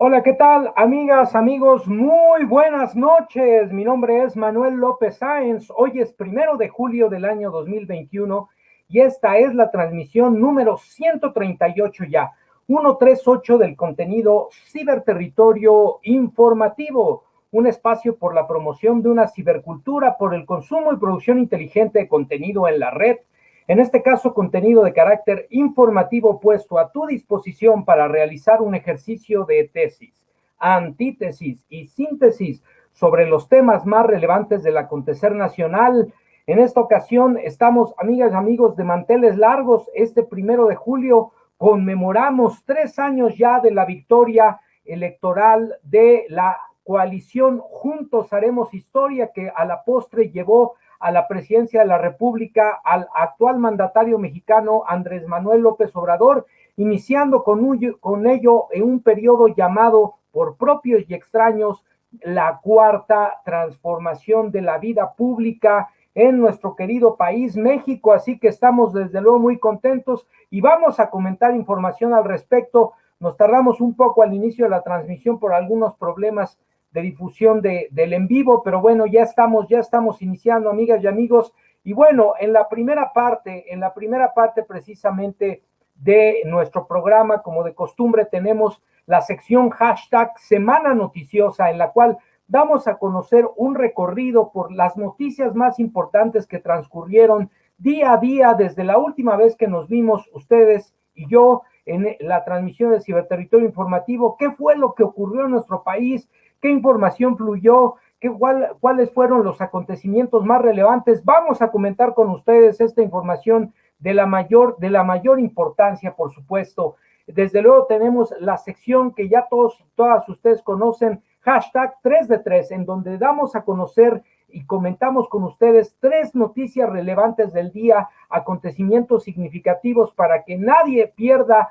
Hola, ¿qué tal, amigas, amigos? Muy buenas noches. Mi nombre es Manuel López Sáenz. Hoy es 1 de julio del año 2021 y esta es la transmisión número 138 ya, 138 del contenido Ciberterritorio Informativo, un espacio por la promoción de una cibercultura, por el consumo y producción inteligente de contenido en la red. En este caso, contenido de carácter informativo puesto a tu disposición para realizar un ejercicio de tesis, antítesis y síntesis sobre los temas más relevantes del acontecer nacional. En esta ocasión estamos, amigas y amigos, de manteles largos. Este 1 de julio conmemoramos 3 años ya de la victoria electoral de la coalición Juntos Haremos Historia, que a la postre llevó a la presidencia de la República al actual mandatario mexicano Andrés Manuel López Obrador, iniciando con ello en un periodo llamado por propios y extraños la cuarta transformación de la vida pública en nuestro querido país México. Así que estamos desde luego muy contentos y vamos a comentar información al respecto. Nos tardamos un poco al inicio de la transmisión por algunos problemas de difusión del en vivo, pero bueno, ya estamos iniciando, amigas y amigos. Y bueno, en la primera parte precisamente de nuestro programa, como de costumbre, tenemos la sección hashtag Semana Noticiosa, en la cual damos a conocer un recorrido por las noticias más importantes que transcurrieron día a día desde la última vez que nos vimos ustedes y yo en la transmisión de Ciberterritorio Informativo. ¿Qué fue lo que ocurrió en nuestro país? ¿Qué información fluyó? ¿Cuáles fueron los acontecimientos más relevantes? Vamos a comentar con ustedes esta información de la mayor importancia, por supuesto. Desde luego tenemos la sección que ya todas ustedes conocen, hashtag 3 de 3, en donde damos a conocer y comentamos con ustedes 3 noticias relevantes del día, acontecimientos significativos para que nadie pierda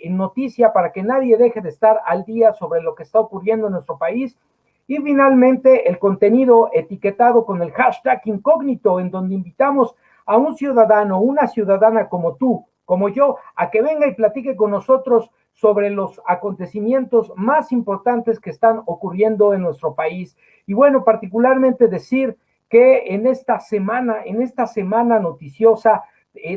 noticia, para que nadie deje de estar al día sobre lo que está ocurriendo en nuestro país. Y finalmente el contenido etiquetado con el hashtag incógnito, en donde invitamos a un ciudadano, una ciudadana como tú, como yo, a que venga y platique con nosotros sobre los acontecimientos más importantes que están ocurriendo en nuestro país. Y bueno, particularmente decir que en esta semana noticiosa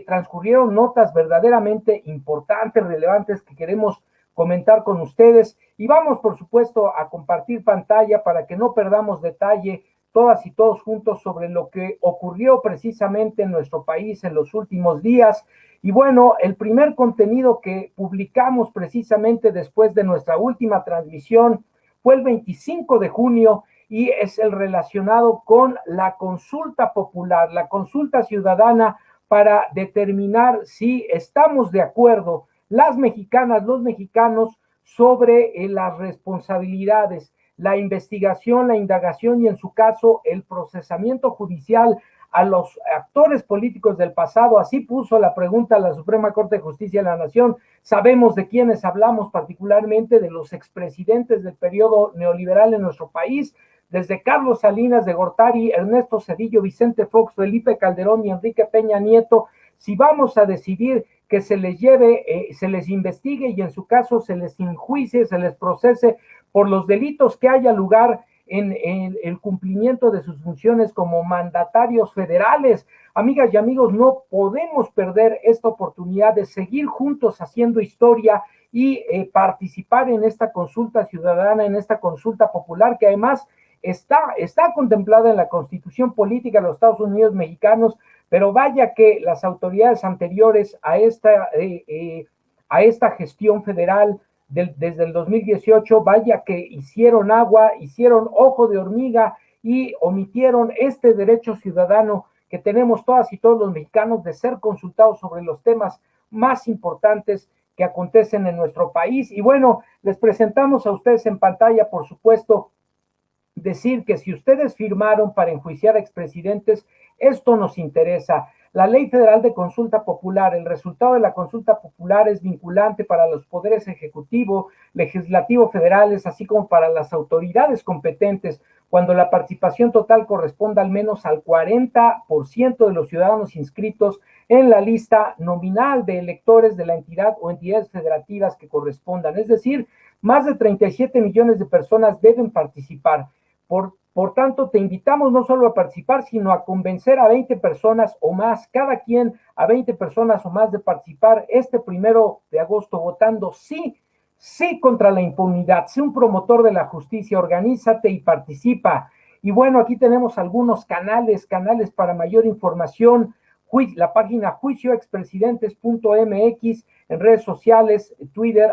transcurrieron notas verdaderamente importantes, relevantes, que queremos comentar con ustedes. Y vamos, por supuesto, a compartir pantalla para que no perdamos detalle todas y todos juntos sobre lo que ocurrió precisamente en nuestro país en los últimos días. Y bueno, el primer contenido que publicamos precisamente después de nuestra última transmisión fue el 25 de junio y es el relacionado con la consulta popular, la consulta ciudadana para determinar si estamos de acuerdo las mexicanas, los mexicanos, sobre las responsabilidades, la investigación, la indagación y en su caso el procesamiento judicial a los actores políticos del pasado. Así puso la pregunta a la Suprema Corte de Justicia de la Nación. Sabemos de quiénes hablamos, particularmente de los expresidentes del periodo neoliberal en nuestro país, desde Carlos Salinas de Gortari, Ernesto Zedillo, Vicente Fox, Felipe Calderón y Enrique Peña Nieto. Si vamos a decidir que se les lleve, se les investigue y en su caso se les enjuicie, se les procese por los delitos que haya lugar en el cumplimiento de sus funciones como mandatarios federales. Amigas y amigos, no podemos perder esta oportunidad de seguir juntos haciendo historia y participar en esta consulta ciudadana, en esta consulta popular, que además está contemplada en la Constitución Política de los Estados Unidos Mexicanos. Pero vaya que las autoridades anteriores a esta gestión federal desde el 2018, vaya que hicieron agua, hicieron ojo de hormiga y omitieron este derecho ciudadano que tenemos todas y todos los mexicanos de ser consultados sobre los temas más importantes que acontecen en nuestro país. Y bueno, les presentamos a ustedes en pantalla, por supuesto, decir que si ustedes firmaron para enjuiciar a expresidentes, esto nos interesa. La Ley Federal de Consulta Popular, el resultado de la consulta popular es vinculante para los poderes ejecutivo, legislativo federales, así como para las autoridades competentes, cuando la participación total corresponda al menos al 40% de los ciudadanos inscritos en la lista nominal de electores de la entidad o entidades federativas que correspondan. Es decir, Más de 37 millones de personas deben participar. Por tanto, te invitamos no solo a participar, sino a convencer a 20 personas o más, cada quien a 20 personas o más de participar este 1 de agosto votando sí, sí contra la impunidad. Sé un promotor de la justicia, organízate y participa. Y bueno, aquí tenemos algunos canales para mayor información. La página juicioexpresidentes.mx, en redes sociales, Twitter,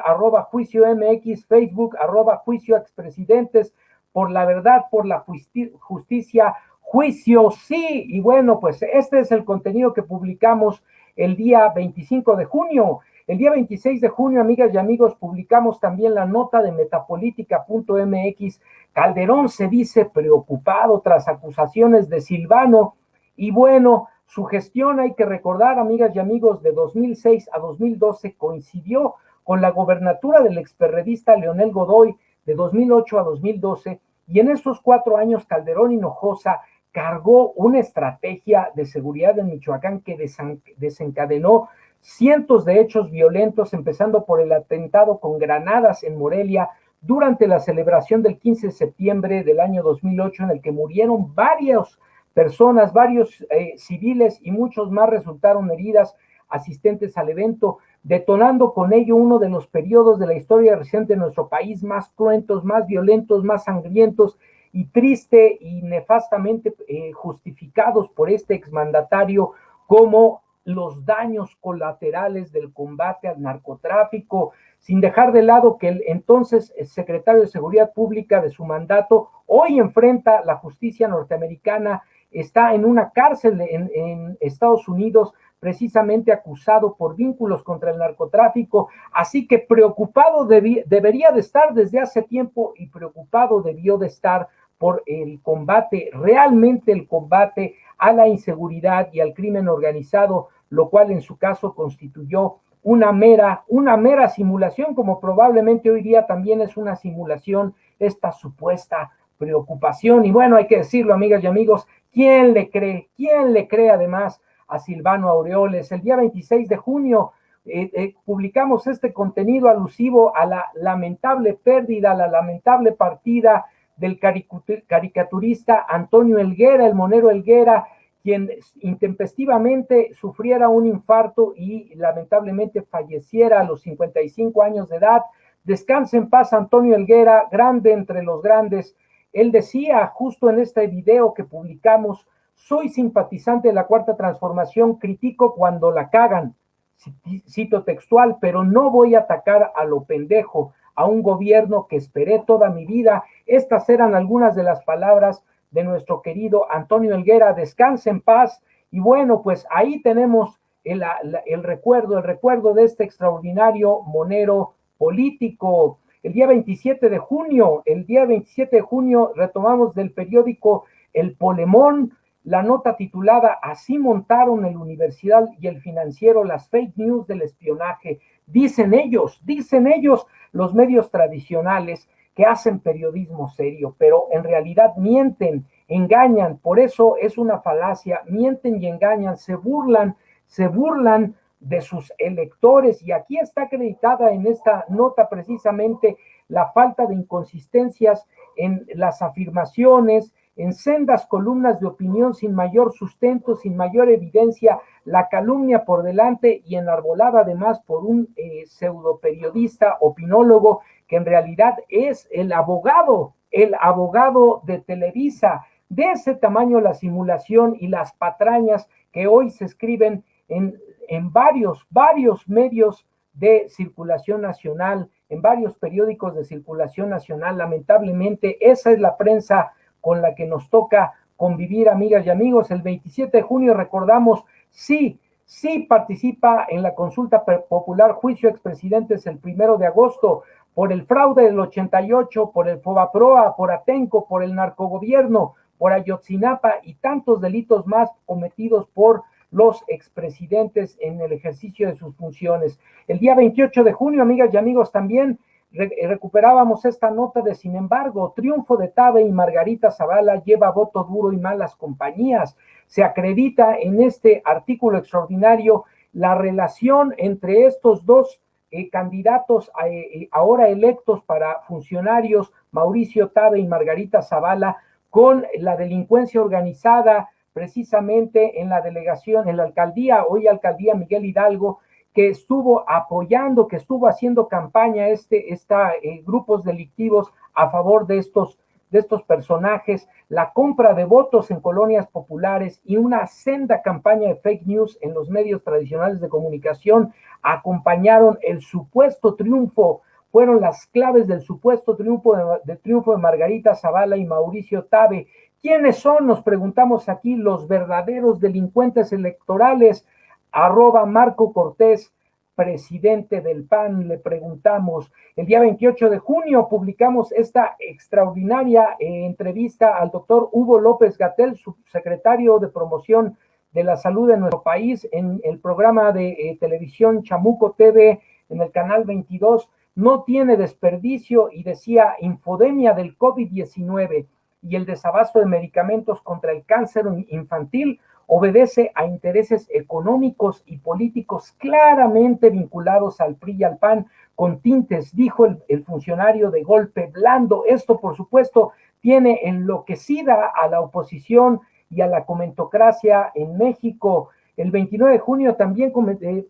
@juiciomx, Facebook, @juicioexpresidentes, por la verdad, por la justicia, juicio sí. Y bueno, pues este es el contenido que publicamos el día 25 de junio. El día 26 de junio, amigas y amigos, publicamos también la nota de metapolítica.mx. Calderón se dice preocupado tras acusaciones de Silvano. Y bueno, su gestión, hay que recordar, amigas y amigos, de 2006 a 2012 coincidió con la gobernatura del experredista Leonel Godoy de 2008 a 2012, y en esos 4 años Calderón Hinojosa cargó una estrategia de seguridad en Michoacán que desencadenó cientos de hechos violentos, empezando por el atentado con granadas en Morelia durante la celebración del 15 de septiembre del año 2008, en el que murieron varias personas, varios civiles, y muchos más resultaron heridas asistentes al evento, detonando con ello uno de los periodos de la historia reciente de nuestro país más cruentos, más violentos, más sangrientos y triste y nefastamente justificados por este exmandatario como los daños colaterales del combate al narcotráfico, sin dejar de lado que el entonces secretario de Seguridad Pública de su mandato hoy enfrenta la justicia norteamericana, está en una cárcel en Estados Unidos, precisamente acusado por vínculos contra el narcotráfico. Así que preocupado debería de estar desde hace tiempo, y preocupado debió de estar por el combate, realmente el combate a la inseguridad y al crimen organizado, lo cual en su caso constituyó una mera simulación, como probablemente hoy día también es una simulación esta supuesta preocupación. Y bueno, hay que decirlo, amigas y amigos, ¿quién le cree? ¿Quién le cree además a Silvano Aureoles? El día 26 de junio publicamos este contenido alusivo a la lamentable pérdida, la lamentable partida del caricaturista Antonio Helguera, el monero Helguera, quien intempestivamente sufriera un infarto y lamentablemente falleciera a los 55 años de edad. Descanse en paz, Antonio Helguera, grande entre los grandes. Él decía justo en este video que publicamos: soy simpatizante de la Cuarta Transformación, critico cuando la cagan, cito textual, pero no voy a atacar a lo pendejo, a un gobierno que esperé toda mi vida. Estas eran algunas de las palabras de nuestro querido Antonio Helguera. Descanse en paz. Y bueno, pues ahí tenemos el recuerdo de este extraordinario monero político. El día 27 de junio retomamos del periódico El Polemón la nota titulada "Así montaron el Universal y el Financiero las fake news del espionaje". Dicen ellos, los medios tradicionales, que hacen periodismo serio, pero en realidad mienten, engañan. Por eso es una falacia, mienten y engañan, se burlan de sus electores. Y aquí está acreditada en esta nota precisamente la falta de inconsistencias en las afirmaciones, en sendas columnas de opinión sin mayor sustento, sin mayor evidencia, la calumnia por delante y enarbolada además por un pseudo periodista, opinólogo, que en realidad es el abogado de Televisa. De ese tamaño la simulación y las patrañas que hoy se escriben en varios medios de circulación nacional, en varios periódicos de circulación nacional. Lamentablemente, esa es la prensa con la que nos toca convivir, amigas y amigos. El 27 de junio, recordamos, sí participa en la consulta popular Juicio Expresidentes el 1 de agosto, por el fraude del 88, por el Fobaproa, por Atenco, por el narcogobierno, por Ayotzinapa y tantos delitos más cometidos por los expresidentes en el ejercicio de sus funciones. El día 28 de junio, amigas y amigos, también recuperábamos esta nota de "Sin embargo, triunfo de Tabe y Margarita Zavala lleva voto duro y malas compañías". Se acredita en este artículo extraordinario la relación entre estos dos candidatos ahora electos para funcionarios, Mauricio Tabe y Margarita Zavala, con la delincuencia organizada precisamente en la delegación, en la alcaldía, hoy alcaldía Miguel Hidalgo, que estuvo apoyando, que estuvo haciendo campaña grupos delictivos a favor de estos personajes, la compra de votos en colonias populares y una senda campaña de fake news en los medios tradicionales de comunicación acompañaron el supuesto triunfo, fueron las claves del supuesto triunfo de Margarita Zavala y Mauricio Tabe. ¿Quiénes son? Nos preguntamos aquí los verdaderos delincuentes electorales. @Marco Cortés, presidente del PAN, le preguntamos. El día 28 de junio publicamos esta extraordinaria entrevista al doctor Hugo López-Gatell, subsecretario de Promoción de la Salud de nuestro país, en el programa de televisión Chamuco TV, en el canal 22. No tiene desperdicio, y decía: infodemia del COVID-19 y el desabasto de medicamentos contra el cáncer infantil obedece a intereses económicos y políticos claramente vinculados al PRI y al PAN, con tintes, dijo el funcionario, de golpe blando. Esto, por supuesto, tiene enloquecida a la oposición y a la comentocracia en México. El 29 de junio también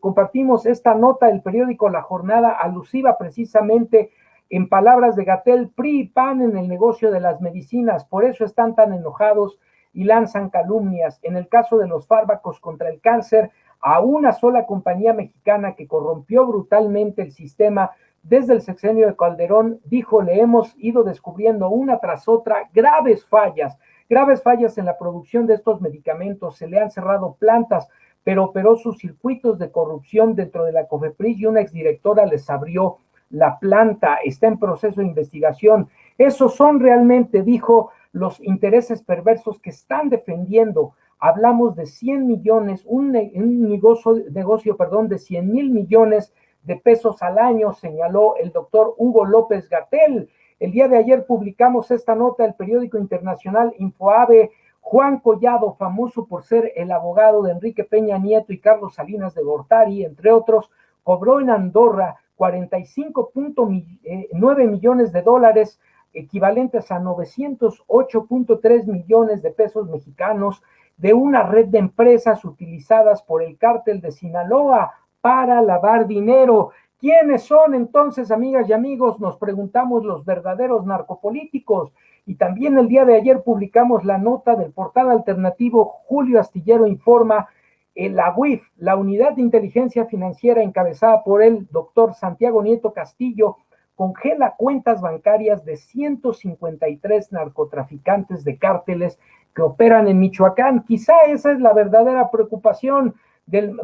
compartimos esta nota del periódico La Jornada, alusiva precisamente, en palabras de Gatell: PRI y PAN en el negocio de las medicinas, por eso están tan enojados y lanzan calumnias. En el caso de los fármacos contra el cáncer, a una sola compañía mexicana que corrompió brutalmente el sistema desde el sexenio de Calderón, dijo: le hemos ido descubriendo una tras otra graves fallas en la producción de estos medicamentos. Se le han cerrado plantas, pero operó sus circuitos de corrupción dentro de la COFEPRIS y una exdirectora les abrió la planta. Está en proceso de investigación. Esos son realmente, dijo, los intereses perversos que están defendiendo. Hablamos de 100 millones, un negocio de 100,000 millones de pesos al año, señaló el doctor Hugo López-Gatell. El día de ayer publicamos esta nota del periódico internacional Infoabe. Juan Collado, famoso por ser el abogado de Enrique Peña Nieto y Carlos Salinas de Gortari, entre otros, cobró en Andorra 45.9 millones de dólares, equivalentes a 908.3 millones de pesos mexicanos, de una red de empresas utilizadas por el cártel de Sinaloa para lavar dinero. ¿Quiénes son entonces, amigas y amigos? Nos preguntamos, los verdaderos narcopolíticos. Y también el día de ayer publicamos la nota del portal alternativo Julio Astillero Informa. La UIF, la Unidad de Inteligencia Financiera, encabezada por el doctor Santiago Nieto Castillo, congela cuentas bancarias de 153 narcotraficantes de cárteles que operan en Michoacán. Quizá esa es la verdadera preocupación del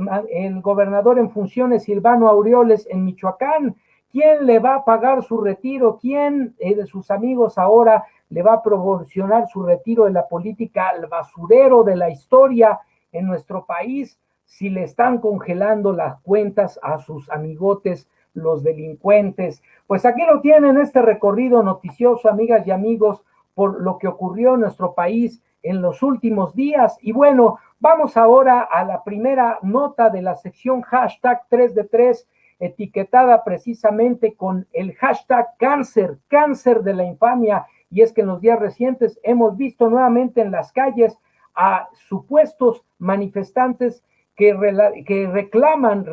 gobernador en funciones, Silvano Aureoles, en Michoacán. ¿Quién le va a pagar su retiro? ¿Quién de sus amigos ahora le va a proporcionar su retiro de la política al basurero de la historia en nuestro país, si le están congelando las cuentas a sus amigotes, los delincuentes? Pues aquí lo tienen, este recorrido noticioso, amigas y amigos, por lo que ocurrió en nuestro país en los últimos días. Y bueno, vamos ahora a la primera nota de la sección hashtag 3 de 3, etiquetada precisamente con el hashtag cáncer de la infamia. Y es que en los días recientes hemos visto nuevamente en las calles a supuestos manifestantes que reclaman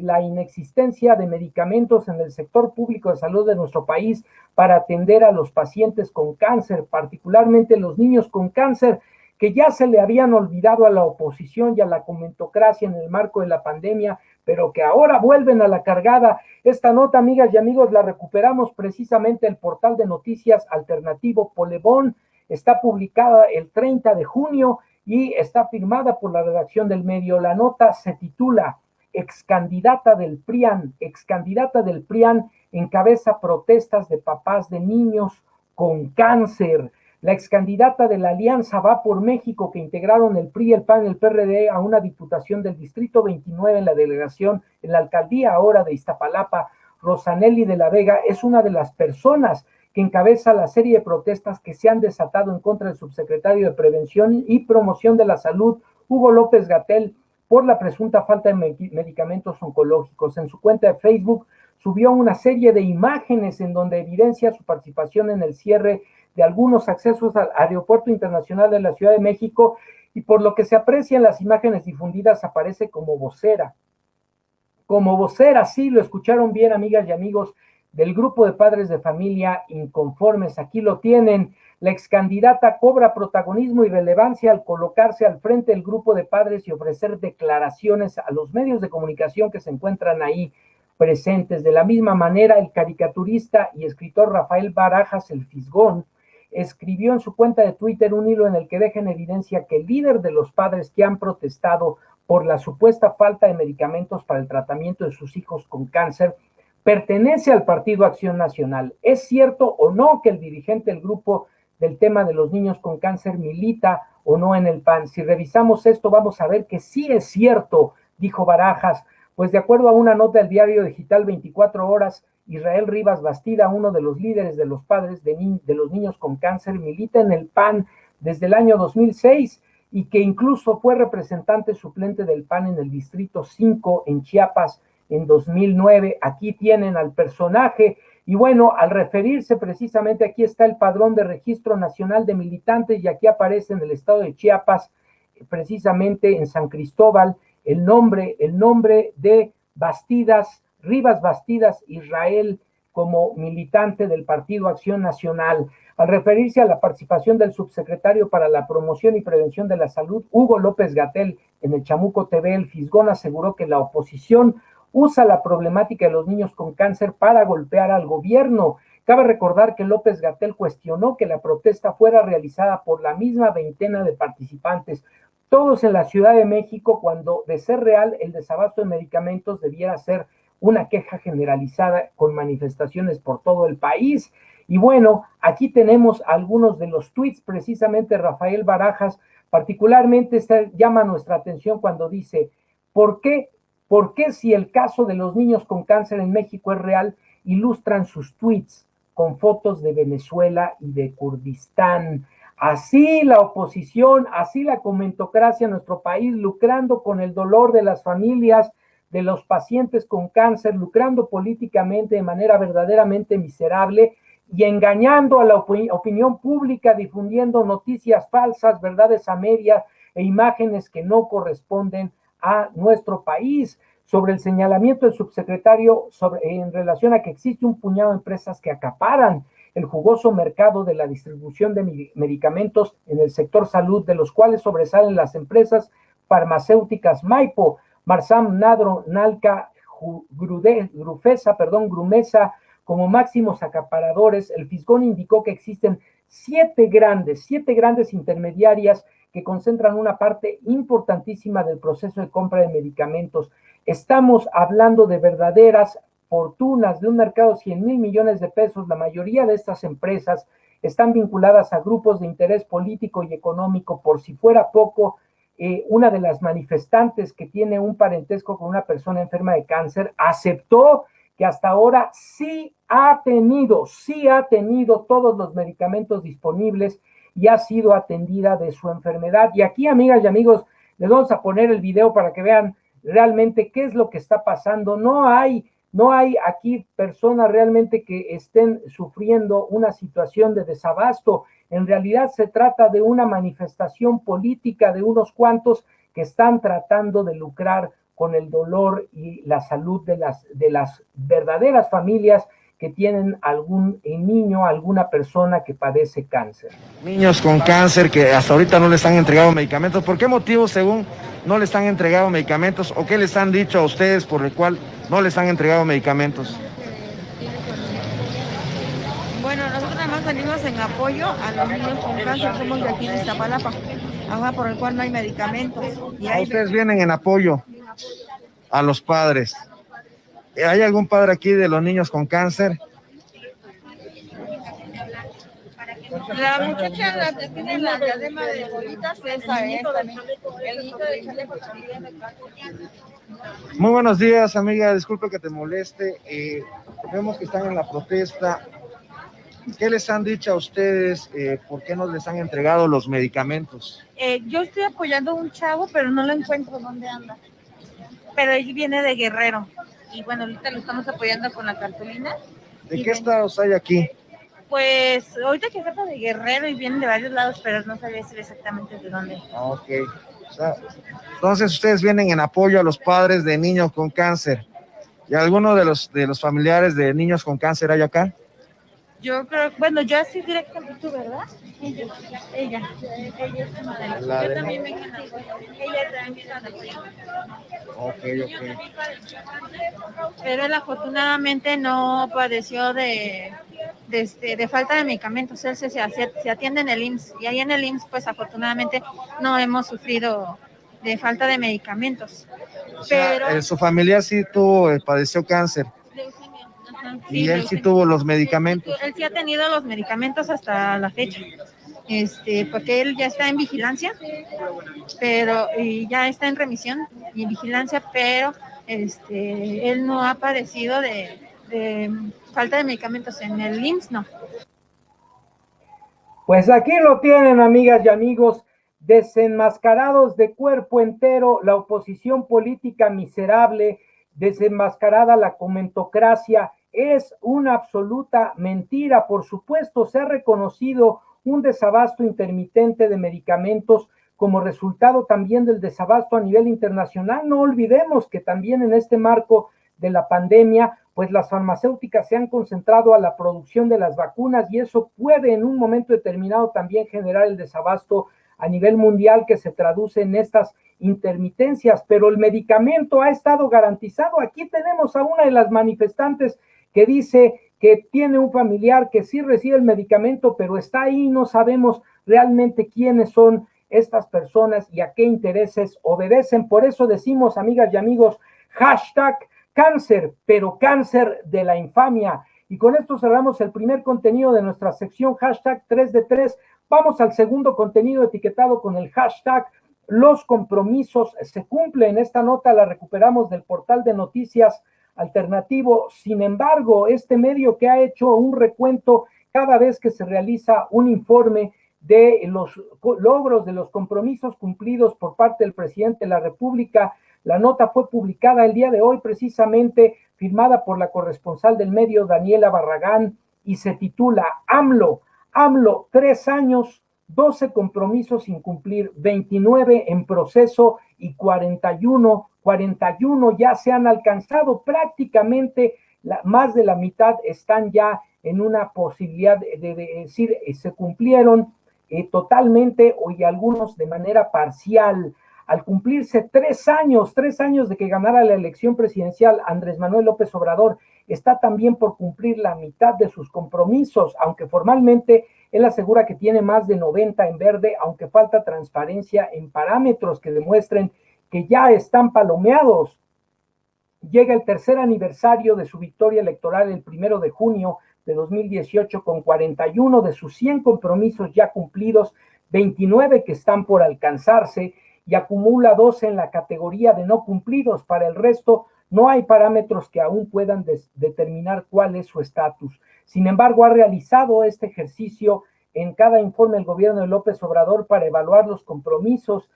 la inexistencia de medicamentos en el sector público de salud de nuestro país para atender a los pacientes con cáncer, particularmente los niños con cáncer, que ya se le habían olvidado a la oposición y a la comentocracia en el marco de la pandemia, pero que ahora vuelven a la cargada. Esta nota, amigas y amigos, la recuperamos precisamente el portal de noticias alternativo Polebón. Está publicada el 30 de junio y está firmada por la redacción del medio. La nota se titula Excandidata del PRIAN encabeza protestas de papás de niños con cáncer. La excandidata de la Alianza Va por México, que integraron el PRI, el PAN y el PRD a una diputación del Distrito 29 en la delegación, en la alcaldía ahora de Iztapalapa, Rosanelli de la Vega, es una de las personas que encabeza la serie de protestas que se han desatado en contra del subsecretario de Prevención y Promoción de la Salud, Hugo López-Gatell, por la presunta falta de medicamentos oncológicos. En su cuenta de Facebook subió una serie de imágenes en donde evidencia su participación en el cierre de algunos accesos al Aeropuerto Internacional de la Ciudad de México, y por lo que se aprecia en las imágenes difundidas aparece como vocera. Como vocera, sí, lo escucharon bien, amigas y amigos, del grupo de padres de familia inconformes. Aquí lo tienen. La excandidata cobra protagonismo y relevancia al colocarse al frente del grupo de padres y ofrecer declaraciones a los medios de comunicación que se encuentran ahí presentes. De la misma manera, el caricaturista y escritor Rafael Barajas, el Fisgón, escribió en su cuenta de Twitter un hilo en el que deja en evidencia que el líder de los padres que han protestado por la supuesta falta de medicamentos para el tratamiento de sus hijos con cáncer pertenece al Partido Acción Nacional. ¿Es cierto o no que el dirigente del grupo del tema de los niños con cáncer milita o no en el PAN? Si revisamos esto, vamos a ver que sí es cierto, dijo Barajas, pues de acuerdo a una nota del diario digital 24 Horas, Israel Rivas Bastida, uno de los líderes de los padres de los niños con cáncer, milita en el PAN desde el año 2006 y que incluso fue representante suplente del PAN en el Distrito 5 en Chiapas en 2009. Aquí tienen al personaje. Y bueno, al referirse precisamente, aquí está el padrón de registro nacional de militantes y aquí aparece en el estado de Chiapas, precisamente en San Cristóbal, el nombre de Bastidas, Rivas Bastidas Israel, como militante del Partido Acción Nacional. Al referirse a la participación del subsecretario para la Promoción y Prevención de la Salud, Hugo López-Gatell, en el Chamuco TV, el Fisgón aseguró que la oposición usa la problemática de los niños con cáncer para golpear al gobierno. Cabe recordar que López-Gatell cuestionó que la protesta fuera realizada por la misma veintena de participantes, todos en la Ciudad de México, cuando, de ser real, el desabasto de medicamentos debiera ser una queja generalizada con manifestaciones por todo el país. Y bueno, aquí tenemos algunos de los tweets, precisamente Rafael Barajas, particularmente llama nuestra atención cuando dice, ¿por qué si el caso de los niños con cáncer en México es real, ilustran sus tweets con fotos de Venezuela y de Kurdistán? Así la oposición, así la comentocracia en nuestro país, lucrando con el dolor de las familias, de los pacientes con cáncer, lucrando políticamente de manera verdaderamente miserable y engañando a la opinión pública, difundiendo noticias falsas, verdades a medias e imágenes que no corresponden a nuestro país. Sobre el señalamiento del subsecretario en relación a que existe un puñado de empresas que acaparan el jugoso mercado de la distribución de medicamentos en el sector salud, de los cuales sobresalen las empresas farmacéuticas Maipo, Marsam, Nadro, Nalca, Grumesa, como máximos acaparadores. El Fisgón indicó que existen siete grandes intermediarias que concentran una parte importantísima del proceso de compra de medicamentos. Estamos hablando de verdaderas fortunas, de un mercado de 100,000 millones de pesos. La mayoría de estas empresas están vinculadas a grupos de interés político y económico. Por si fuera poco, una de las manifestantes que tiene un parentesco con una persona enferma de cáncer aceptó que hasta ahora sí ha tenido todos los medicamentos disponibles y ha sido atendida de su enfermedad. Y aquí, amigas y amigos, les vamos a poner el video para que vean realmente qué es lo que está pasando. No hay aquí personas realmente que estén sufriendo una situación de desabasto. En realidad se trata de una manifestación política de unos cuantos que están tratando de lucrar con el dolor y la salud de las verdaderas familias que tienen algún niño, alguna persona que padece cáncer. Niños con cáncer que hasta ahorita no les han entregado medicamentos. ¿Por qué motivo, según, no les han entregado medicamentos? ¿O qué les han dicho a ustedes por el cual no les han entregado medicamentos? Bueno, nosotros además venimos en apoyo a los niños con cáncer, somos de aquí de Iztapalapa, por el cual no hay medicamentos. Ustedes vienen en apoyo a los padres. ¿Hay algún padre aquí de los niños con cáncer? La muchacha la que tiene la diadema de bolitas, esa es también. El niño de chaleco también. Muy buenos días, amiga, disculpe que te moleste. Vemos que están en la protesta. ¿Qué les han dicho a ustedes? ¿Por qué no les han entregado los medicamentos? Yo estoy apoyando a un chavo, pero no lo encuentro dónde anda. pero él viene de Guerrero. Y bueno, ahorita lo estamos apoyando con la cartulina. ¿De qué estados hay aquí? Pues ahorita que sepa de Guerrero y vienen de varios lados, pero no sabía decir exactamente de dónde. Ok. O sea, entonces ustedes vienen en apoyo a los padres de niños con cáncer. ¿Y alguno de los familiares de niños con cáncer hay acá? Yo creo, bueno, yo así directamente, tú, ¿verdad? Ella es una de las. Yo también vengo en apoyo. Ella también en apoyo. Ok. Pero él afortunadamente no padeció de falta de medicamentos. Él se atiende en el IMSS y ahí en el IMSS pues afortunadamente no hemos sufrido de falta de medicamentos. O sea, pero su familia sí padeció cáncer. Leucemia. Ajá, Y él sí leucemia. tuvo los medicamentos. Él sí ha tenido los medicamentos hasta la fecha. Porque él ya está en vigilancia, pero y ya está en remisión y en vigilancia, pero él no ha padecido de falta de medicamentos en el IMSS, no. Pues aquí lo tienen, amigas y amigos, desenmascarados de cuerpo entero, la oposición política miserable, desenmascarada la comentocracia, es una absoluta mentira. Por supuesto, se ha reconocido un desabasto intermitente de medicamentos como resultado también del desabasto a nivel internacional. No olvidemos que también en este marco de la pandemia, pues las farmacéuticas se han concentrado a la producción de las vacunas y eso puede en un momento determinado también generar el desabasto a nivel mundial que se traduce en estas intermitencias, pero el medicamento ha estado garantizado. Aquí tenemos a una de las manifestantes que dice que tiene un familiar que sí recibe el medicamento, pero está ahí, no sabemos realmente quiénes son estas personas y a qué intereses obedecen. Por eso decimos, amigas y amigos, hashtag cáncer, pero cáncer de la infamia. Y con esto cerramos el primer contenido de nuestra sección hashtag 3 de 3. Vamos al segundo contenido etiquetado con el hashtag los compromisos se cumplen. Esta nota la recuperamos del portal de noticias alternativo. Sin embargo, este medio que ha hecho un recuento cada vez que se realiza un informe de los logros, de los compromisos cumplidos por parte del presidente de la República. La nota fue publicada el día de hoy, precisamente firmada por la corresponsal del medio, Daniela Barragán, y se titula AMLO, 3 años, 12 compromisos sin cumplir, 29 en proceso y 41 ya se han alcanzado. Prácticamente más de la mitad están ya en una posibilidad de decir se cumplieron totalmente y algunos de manera parcial. Al cumplirse 3 años de que ganara la elección presidencial, Andrés Manuel López Obrador está también por cumplir la mitad de sus compromisos, aunque formalmente él asegura que tiene más de 90 en verde, aunque falta transparencia en parámetros que demuestren que ya están palomeados. Llega el tercer aniversario de su victoria electoral el 1 de junio de 2018 con 41 de sus 100 compromisos ya cumplidos, 29 que están por alcanzarse y acumula 12 en la categoría de no cumplidos. Para el resto no hay parámetros que aún puedan determinar cuál es su estatus. Sin embargo, ha realizado este ejercicio en cada informe el gobierno de López Obrador para evaluar los compromisos.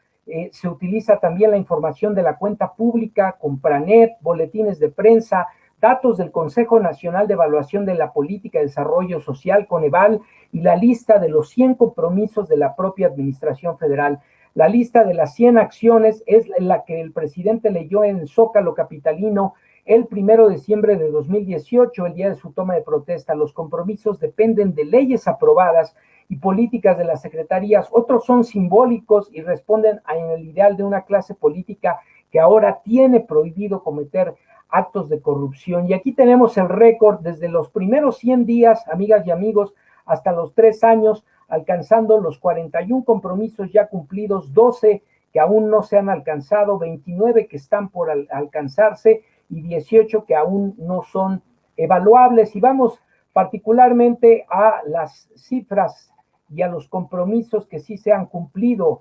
Se utiliza también la información de la cuenta pública, Compranet, boletines de prensa, datos del Consejo Nacional de Evaluación de la Política de Desarrollo Social, Coneval, y la lista de los 100 compromisos de la propia Administración Federal. La lista de las 100 acciones es la que el presidente leyó en el Zócalo capitalino el 1 de diciembre de 2018, el día de su toma de protesta. Los compromisos dependen de leyes aprobadas y políticas de las secretarías. Otros son simbólicos y responden en el ideal de una clase política que ahora tiene prohibido cometer actos de corrupción. Y aquí tenemos el récord desde los primeros 100 días, amigas y amigos, hasta los 3 años, alcanzando los 41 compromisos ya cumplidos, 12 que aún no se han alcanzado, 29 que están por alcanzarse y 18 que aún no son evaluables. Y vamos particularmente a las cifras y a los compromisos que sí se han cumplido.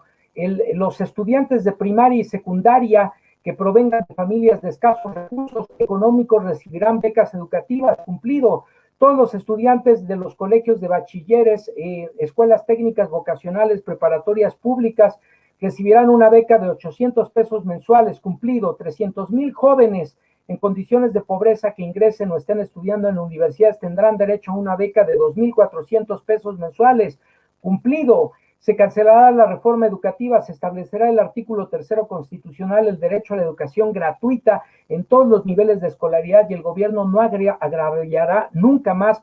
Los estudiantes de primaria y secundaria que provengan de familias de escasos recursos económicos recibirán becas educativas, cumplido. Todos los estudiantes de los colegios de bachilleres, escuelas técnicas vocacionales, preparatorias públicas, recibirán una beca de 800 pesos mensuales, cumplido. 300,000 jóvenes en condiciones de pobreza que ingresen o estén estudiando en universidades tendrán derecho a una beca de 2,400 pesos mensuales, cumplido. Se cancelará la reforma educativa, se establecerá el artículo 3º constitucional, el derecho a la educación gratuita en todos los niveles de escolaridad, y el gobierno no agraviará nunca más,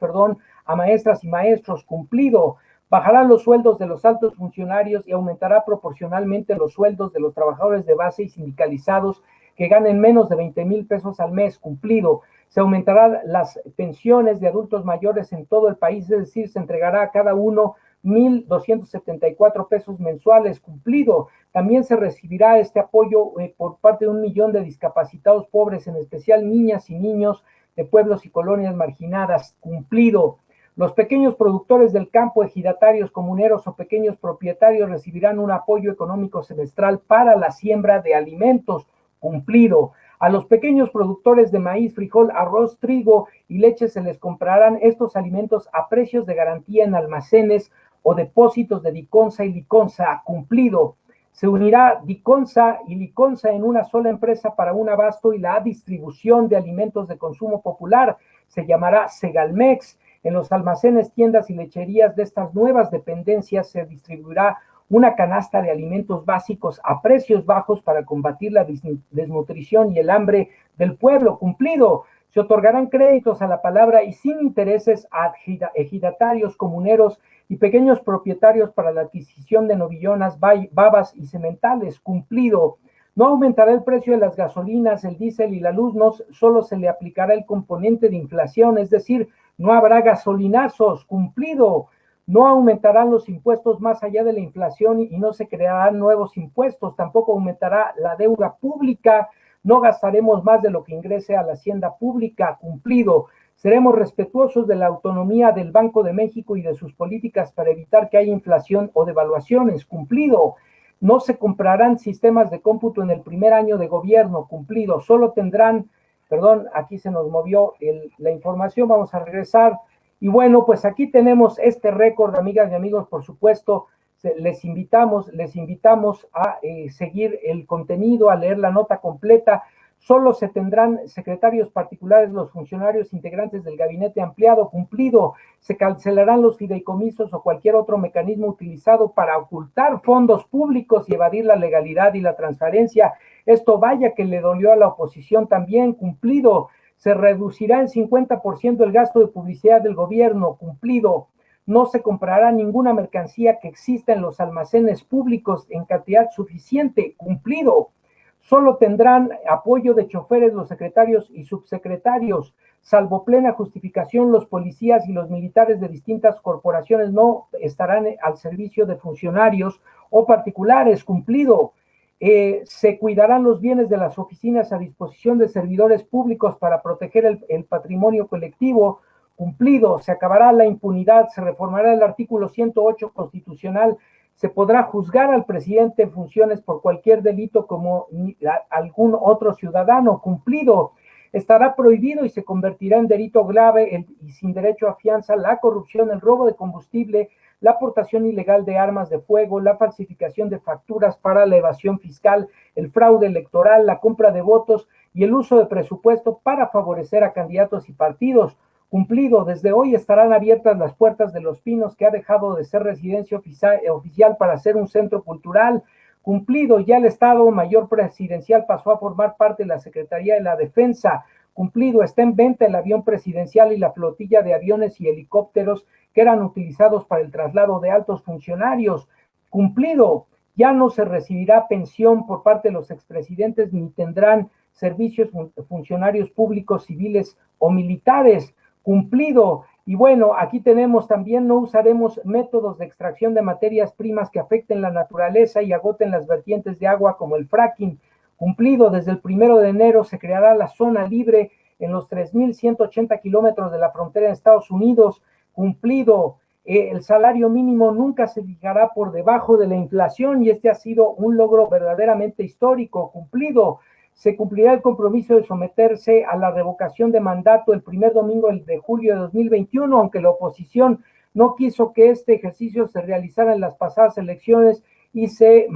a maestras y maestros, cumplido. Bajarán los sueldos de los altos funcionarios y aumentará proporcionalmente los sueldos de los trabajadores de base y sindicalizados que ganen menos de 20,000 pesos al mes, cumplido. Se aumentarán las pensiones de adultos mayores en todo el país, es decir, se entregará a cada uno 1,274 pesos mensuales, cumplido. También se recibirá este apoyo por parte de 1,000,000 de discapacitados pobres, en especial niñas y niños de pueblos y colonias marginadas, cumplido. Los pequeños productores del campo, ejidatarios, comuneros o pequeños propietarios recibirán un apoyo económico semestral para la siembra de alimentos, cumplido. A los pequeños productores de maíz, frijol, arroz, trigo y leche se les comprarán estos alimentos a precios de garantía en almacenes o depósitos de Diconsa y Liconsa, cumplido. Se unirá Diconsa y Liconsa en una sola empresa para un abasto y la distribución de alimentos de consumo popular. Se llamará Segalmex. En los almacenes, tiendas y lecherías de estas nuevas dependencias se distribuirá una canasta de alimentos básicos a precios bajos para combatir la desnutrición y el hambre del pueblo, cumplido. Se otorgarán créditos a la palabra y sin intereses a ejidatarios, comuneros y pequeños propietarios para la adquisición de novillonas, babas y sementales, cumplido. No aumentará el precio de las gasolinas, el diésel y la luz, no solo se le aplicará el componente de inflación, es decir, no habrá gasolinazos, cumplido. No aumentarán los impuestos más allá de la inflación y no se crearán nuevos impuestos, tampoco aumentará la deuda pública, no gastaremos más de lo que ingrese a la hacienda pública, cumplido. Seremos respetuosos de la autonomía del Banco de México y de sus políticas para evitar que haya inflación o devaluaciones, cumplido. No se comprarán sistemas de cómputo en el primer año de gobierno, cumplido. Solo tendrán, aquí se nos movió la información, vamos a regresar. Y bueno, pues aquí tenemos este récord, amigas y amigos, por supuesto, les invitamos a seguir el contenido, a leer la nota completa. Solo se tendrán secretarios particulares los funcionarios integrantes del gabinete ampliado, cumplido. Se cancelarán los fideicomisos o cualquier otro mecanismo utilizado para ocultar fondos públicos y evadir la legalidad y la transparencia. Esto vaya que le dolió a la oposición también, cumplido. Se reducirá en 50% el gasto de publicidad del gobierno, cumplido. No se comprará ninguna mercancía que exista en los almacenes públicos en cantidad suficiente, cumplido. Solo tendrán apoyo de choferes los secretarios y subsecretarios, salvo plena justificación. Los policías y los militares de distintas corporaciones no estarán al servicio de funcionarios o particulares, cumplido. Se cuidarán los bienes de las oficinas a disposición de servidores públicos para proteger el patrimonio colectivo, cumplido. Se acabará la impunidad, se reformará el artículo 108 constitucional, se podrá juzgar al presidente en funciones por cualquier delito como algún otro ciudadano, cumplido. Estará prohibido y se convertirá en delito grave y sin derecho a fianza la corrupción, el robo de combustible, la aportación ilegal de armas de fuego, la falsificación de facturas para la evasión fiscal, el fraude electoral, la compra de votos y el uso de presupuesto para favorecer a candidatos y partidos, cumplido. Desde hoy estarán abiertas las puertas de Los Pinos, que ha dejado de ser residencia oficial para ser un centro cultural, cumplido. Ya el Estado Mayor Presidencial pasó a formar parte de la Secretaría de la Defensa, cumplido. Está en venta el avión presidencial y la flotilla de aviones y helicópteros que eran utilizados para el traslado de altos funcionarios, cumplido. Ya no se recibirá pensión por parte de los expresidentes ni tendrán servicios funcionarios públicos, civiles o militares, cumplido. Y bueno, aquí tenemos también, no usaremos métodos de extracción de materias primas que afecten la naturaleza y agoten las vertientes de agua como el fracking, cumplido. Desde el 1 de enero se creará la zona libre en los 3,180 kilómetros de la frontera de Estados Unidos, cumplido. El salario mínimo nunca se fijará por debajo de la inflación y este ha sido un logro verdaderamente histórico, cumplido. Se cumplirá el compromiso de someterse a la revocación de mandato el primer domingo de julio de 2021, aunque la oposición no quiso que este ejercicio se realizara en las pasadas elecciones y se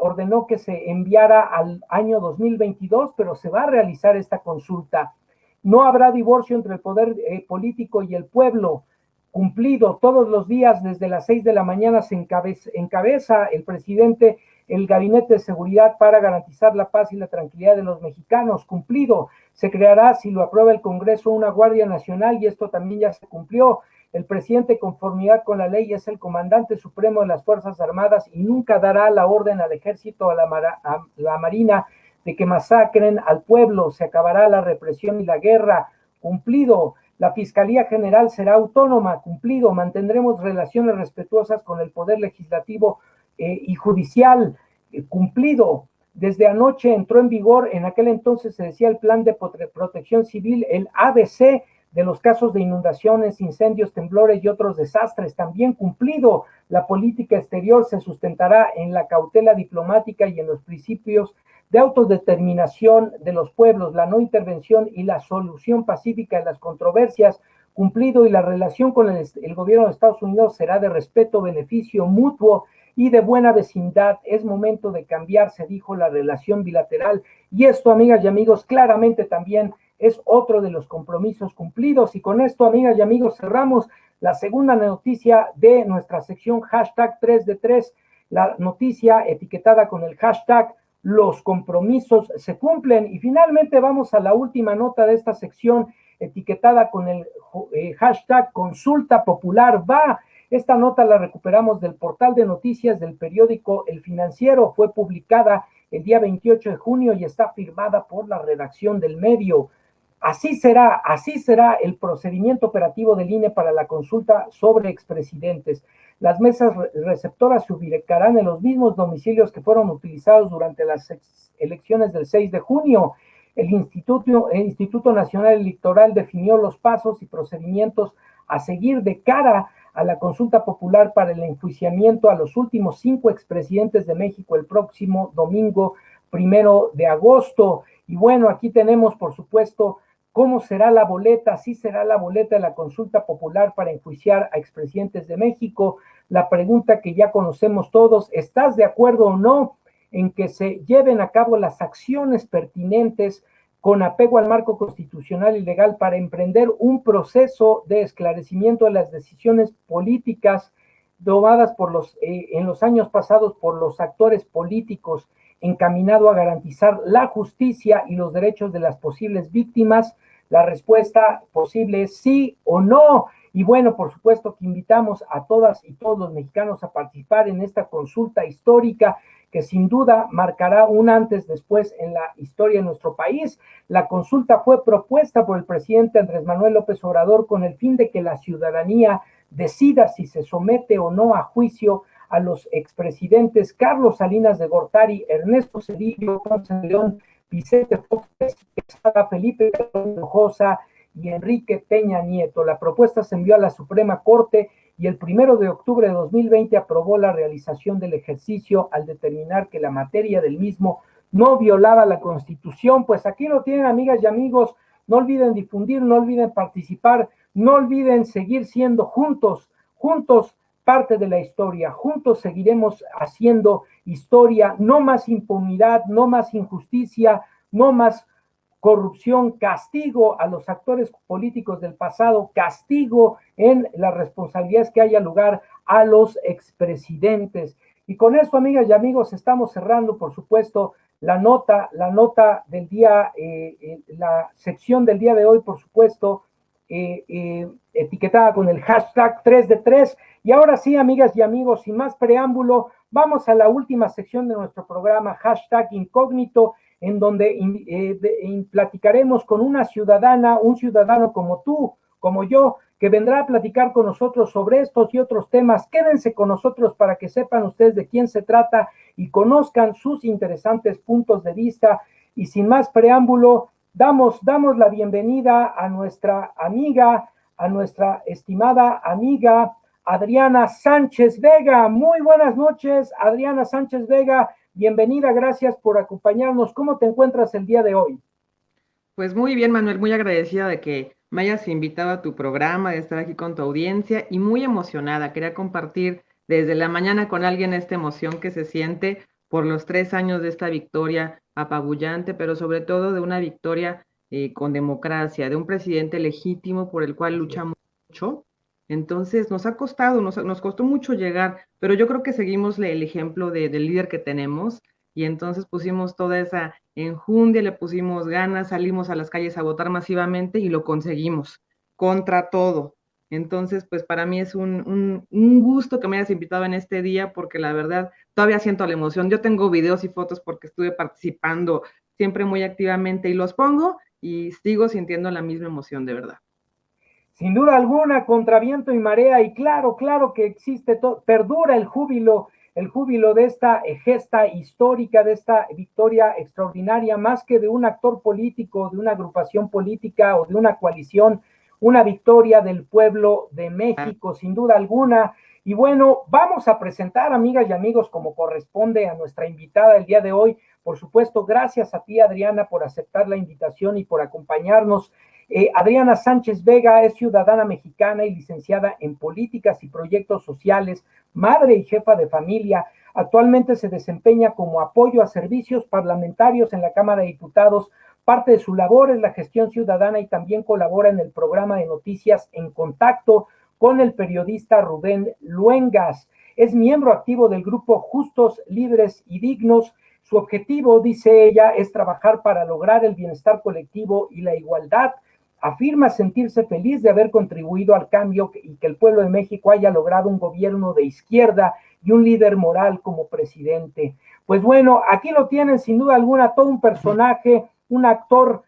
ordenó que se enviara al año 2022, pero se va a realizar esta consulta. No habrá divorcio entre el poder político y el pueblo. Cumplido todos los días desde las 6 de la mañana se encabeza el presidente el Gabinete de Seguridad para garantizar la paz y la tranquilidad de los mexicanos. Cumplido, se creará, si lo aprueba el Congreso, una Guardia Nacional y esto también ya se cumplió. El presidente, conformidad con la ley, es el comandante supremo de las Fuerzas Armadas y nunca dará la orden al ejército o a la marina de que masacren al pueblo. Se acabará la represión y la guerra. Cumplido. La Fiscalía General será autónoma. Cumplido. Mantendremos relaciones respetuosas con el Poder Legislativo y Judicial. Cumplido. Desde anoche entró en vigor, en aquel entonces se decía el Plan de Protección Civil, el ABC, de los casos de inundaciones, incendios, temblores y otros desastres. También cumplido. La política exterior se sustentará en la cautela diplomática y en los principios de autodeterminación de los pueblos, la no intervención y la solución pacífica de las controversias. Cumplido. Y la relación con el gobierno de Estados Unidos será de respeto, beneficio mutuo y de buena vecindad. Es momento de cambiar, se dijo, la relación bilateral. Y esto, amigas y amigos, claramente también es otro de los compromisos cumplidos. Y con esto, amigas y amigos, cerramos la segunda noticia de nuestra sección hashtag 3 de 3, la noticia etiquetada con el hashtag los compromisos se cumplen. Y finalmente vamos a la última nota de esta sección etiquetada con el hashtag consulta popular va. Esta nota la recuperamos del portal de noticias del periódico El Financiero, fue publicada el día 28 de junio y está firmada por la redacción del medio. Así será el procedimiento operativo del INE para la consulta sobre expresidentes. Las mesas receptoras se ubicarán en los mismos domicilios que fueron utilizados durante las elecciones del 6 de junio. El Instituto Nacional Electoral definió los pasos y procedimientos a seguir de cara a la consulta popular para el enjuiciamiento a los últimos 5 expresidentes de México el próximo domingo 1 de agosto. Y bueno, aquí tenemos, por supuesto, cómo será la boleta. Sí será la boleta de la consulta popular para enjuiciar a expresidentes de México. La pregunta que ya conocemos todos, ¿estás de acuerdo o no en que se lleven a cabo las acciones pertinentes con apego al marco constitucional y legal para emprender un proceso de esclarecimiento de las decisiones políticas tomadas en los años pasados por los actores políticos, encaminado a garantizar la justicia y los derechos de las posibles víctimas? La respuesta posible es sí o no. Y bueno, por supuesto que invitamos a todas y todos los mexicanos a participar en esta consulta histórica que sin duda marcará un antes después en la historia de nuestro país. La consulta fue propuesta por el presidente Andrés Manuel López Obrador con el fin de que la ciudadanía decida si se somete o no a juicio a los expresidentes Carlos Salinas de Gortari, Ernesto Zedillo, Ponce de León, Vicente Fox, Felipe Hinojosa y Enrique Peña Nieto. La propuesta se envió a la Suprema Corte y el 1 de octubre de 2020 aprobó la realización del ejercicio al determinar que la materia del mismo no violaba la Constitución. Pues aquí lo tienen, amigas y amigos. No olviden difundir, no olviden participar, no olviden seguir siendo juntos parte de la historia. Juntos seguiremos haciendo historia. No más impunidad, no más injusticia, no más corrupción, castigo a los actores políticos del pasado, castigo en las responsabilidades que haya lugar a los expresidentes. Y con esto, amigas y amigos, estamos cerrando, por supuesto, la nota del día, la sección del día de hoy, por supuesto, etiquetada con el hashtag 3 de 3. Y ahora sí, amigas y amigos, sin más preámbulo, vamos a la última sección de nuestro programa, hashtag incógnito, en donde platicaremos con una ciudadana, un ciudadano como tú, como yo, que vendrá a platicar con nosotros sobre estos y otros temas. Quédense con nosotros para que sepan ustedes de quién se trata y conozcan sus interesantes puntos de vista. Y sin más preámbulo, damos la bienvenida a nuestra amiga, a nuestra estimada amiga Adriana Sánchez Vega. Muy buenas noches, Adriana Sánchez Vega. Bienvenida, gracias por acompañarnos. ¿Cómo te encuentras el día de hoy? Pues muy bien, Manuel, muy agradecida de que me hayas invitado a tu programa, de estar aquí con tu audiencia y muy emocionada. Quería compartir desde la mañana con alguien esta emoción que se siente por los 3 años de esta victoria apabullante, pero sobre todo de una victoria con democracia, de un presidente legítimo por el cual luchamos mucho. Entonces nos ha costado, nos costó mucho llegar, pero yo creo que seguimos el ejemplo del líder que tenemos, y entonces pusimos toda esa enjundia, le pusimos ganas, salimos a las calles a votar masivamente y lo conseguimos, contra todo. Entonces, pues para mí es un gusto que me hayas invitado en este día, porque la verdad todavía siento la emoción. Yo tengo videos y fotos porque estuve participando siempre muy activamente y los pongo y sigo sintiendo la misma emoción, de verdad. Sin duda alguna, contra viento y marea, y claro, claro que existe, perdura el júbilo de esta gesta histórica, de esta victoria extraordinaria, más que de un actor político, de una agrupación política o de una coalición, una victoria del pueblo de México, sin duda alguna. Y bueno, vamos a presentar, amigas y amigos, como corresponde a nuestra invitada el día de hoy. Por supuesto, gracias a ti, Adriana, por aceptar la invitación y por acompañarnos. Adriana Sánchez Vega es ciudadana mexicana y licenciada en políticas y proyectos sociales, madre y jefa de familia. Actualmente se desempeña como apoyo a servicios parlamentarios en la Cámara de Diputados. Parte de su labor es la gestión ciudadana y también colabora en el programa de noticias En Contacto con el periodista Rubén Luengas. Es miembro activo del grupo Justos, Libres y Dignos. Su objetivo, dice ella, es trabajar para lograr el bienestar colectivo y la igualdad. Afirma sentirse feliz de haber contribuido al cambio y que el pueblo de México haya logrado un gobierno de izquierda y un líder moral como presidente. Pues bueno, aquí lo tienen sin duda alguna, todo un personaje, un actor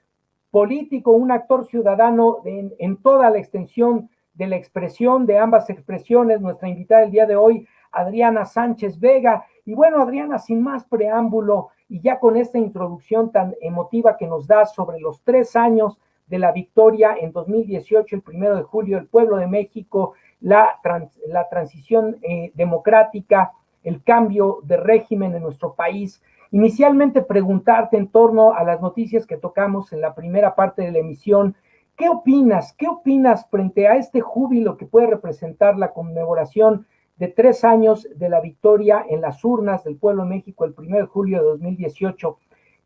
político, un actor ciudadano en toda la extensión de la expresión, de ambas expresiones, nuestra invitada el día de hoy, Adriana Sánchez Vega. Y bueno, Adriana, sin más preámbulo y ya con esta introducción tan emotiva que nos da sobre los 3 años de la victoria en 2018, el 1 de julio, el pueblo de México, la transición democrática, el cambio de régimen en nuestro país. Inicialmente preguntarte en torno a las noticias que tocamos en la primera parte de la emisión, ¿qué opinas? ¿Qué opinas frente a este júbilo que puede representar la conmemoración de 3 años de la victoria en las urnas del pueblo de México el 1 de julio de 2018?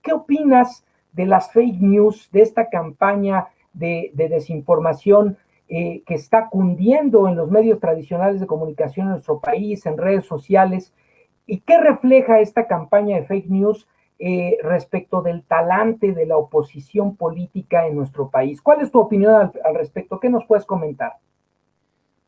¿Qué opinas de las fake news, de esta campaña de desinformación que está cundiendo en los medios tradicionales de comunicación en nuestro país, en redes sociales? ¿Y qué refleja esta campaña de fake news respecto del talante de la oposición política en nuestro país? ¿Cuál es tu opinión al respecto? ¿Qué nos puedes comentar?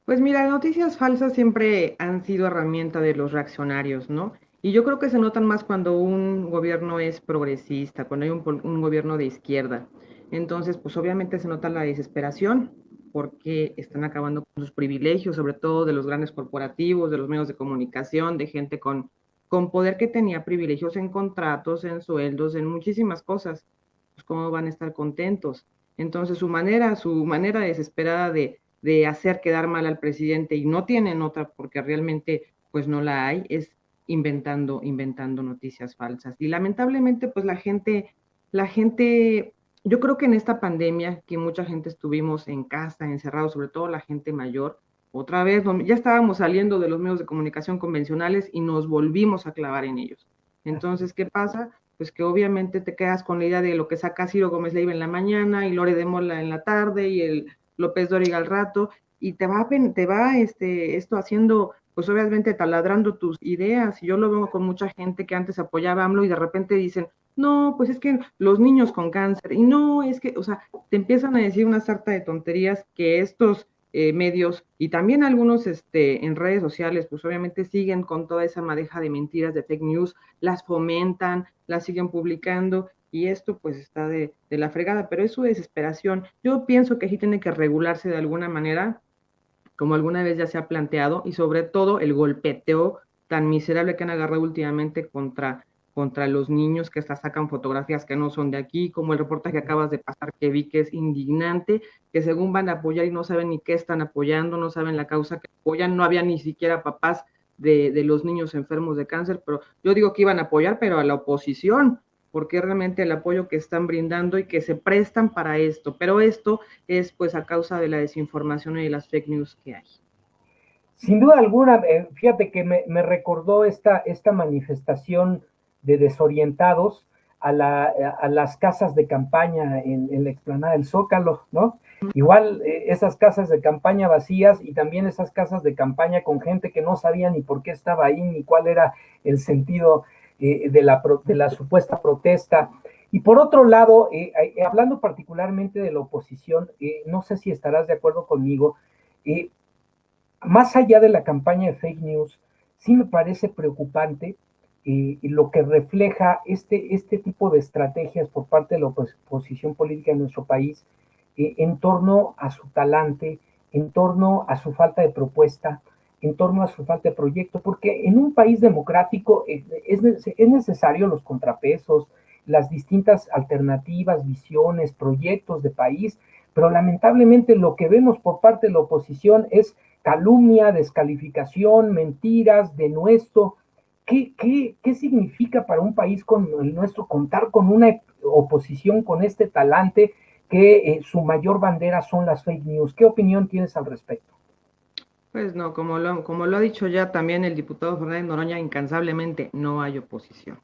Pues mira, las noticias falsas siempre han sido herramienta de los reaccionarios, ¿no? Y yo creo que se notan más cuando un gobierno es progresista, cuando hay un gobierno de izquierda. Entonces, pues obviamente se nota la desesperación porque están acabando con sus privilegios, sobre todo de los grandes corporativos, de los medios de comunicación, de gente con poder que tenía privilegios en contratos, en sueldos, en muchísimas cosas. Pues cómo van a estar contentos. Entonces, su manera desesperada de hacer quedar mal al presidente, y no tienen otra porque realmente pues no la hay, es inventando noticias falsas. Y lamentablemente pues la gente, yo creo que en esta pandemia que mucha gente estuvimos en casa, encerrados, sobre todo la gente mayor, otra vez ya estábamos saliendo de los medios de comunicación convencionales y nos volvimos a clavar en ellos. Entonces, ¿qué pasa? Pues que obviamente te quedas con la idea de lo que saca Ciro Gómez Leiva en la mañana y Lore de Mola en la tarde y el López Dóriga al rato, y te va esto haciendo, pues obviamente taladrando tus ideas. Y yo lo veo con mucha gente que antes apoyaba a AMLO y de repente dicen, no, pues es que los niños con cáncer, y no, es que, o sea, te empiezan a decir una sarta de tonterías que estos medios y también algunos en redes sociales, pues obviamente siguen con toda esa madeja de mentiras, de fake news, las fomentan, las siguen publicando, y esto pues está de la fregada, pero es su desesperación. Yo pienso que sí tiene que regularse de alguna manera, como alguna vez ya se ha planteado, y sobre todo el golpeteo tan miserable que han agarrado últimamente contra los niños que hasta sacan fotografías que no son de aquí, como el reportaje que acabas de pasar que vi, que es indignante, que según van a apoyar y no saben ni qué están apoyando, no saben la causa que apoyan, no había ni siquiera papás de los niños enfermos de cáncer, pero yo digo que iban a apoyar, pero a la oposición, porque realmente el apoyo que están brindando y que se prestan para esto, pero esto es pues a causa de la desinformación y de las fake news que hay. Sin duda alguna, fíjate que me recordó esta manifestación de desorientados a las casas de campaña en la explanada del Zócalo, ¿no? Igual esas casas de campaña vacías y también esas casas de campaña con gente que no sabía ni por qué estaba ahí, ni cuál era el sentido de la supuesta protesta. Y por otro lado, hablando particularmente de la oposición, no sé si estarás de acuerdo conmigo, más allá de la campaña de fake news, sí me parece preocupante lo que refleja este tipo de estrategias por parte de la oposición política en nuestro país en torno a su talante, en torno a su falta de propuesta, en torno a su falta de proyecto, porque en un país democrático es necesario los contrapesos, las distintas alternativas, visiones, proyectos de país, pero lamentablemente lo que vemos por parte de la oposición es calumnia, descalificación, mentiras, denuesto. ¿Qué significa para un país como el nuestro contar con una oposición con este talante que su mayor bandera son las fake news? ¿Qué opinión tienes al respecto? Pues no, como lo ha dicho ya también el diputado Fernández Noroña, incansablemente no hay oposición.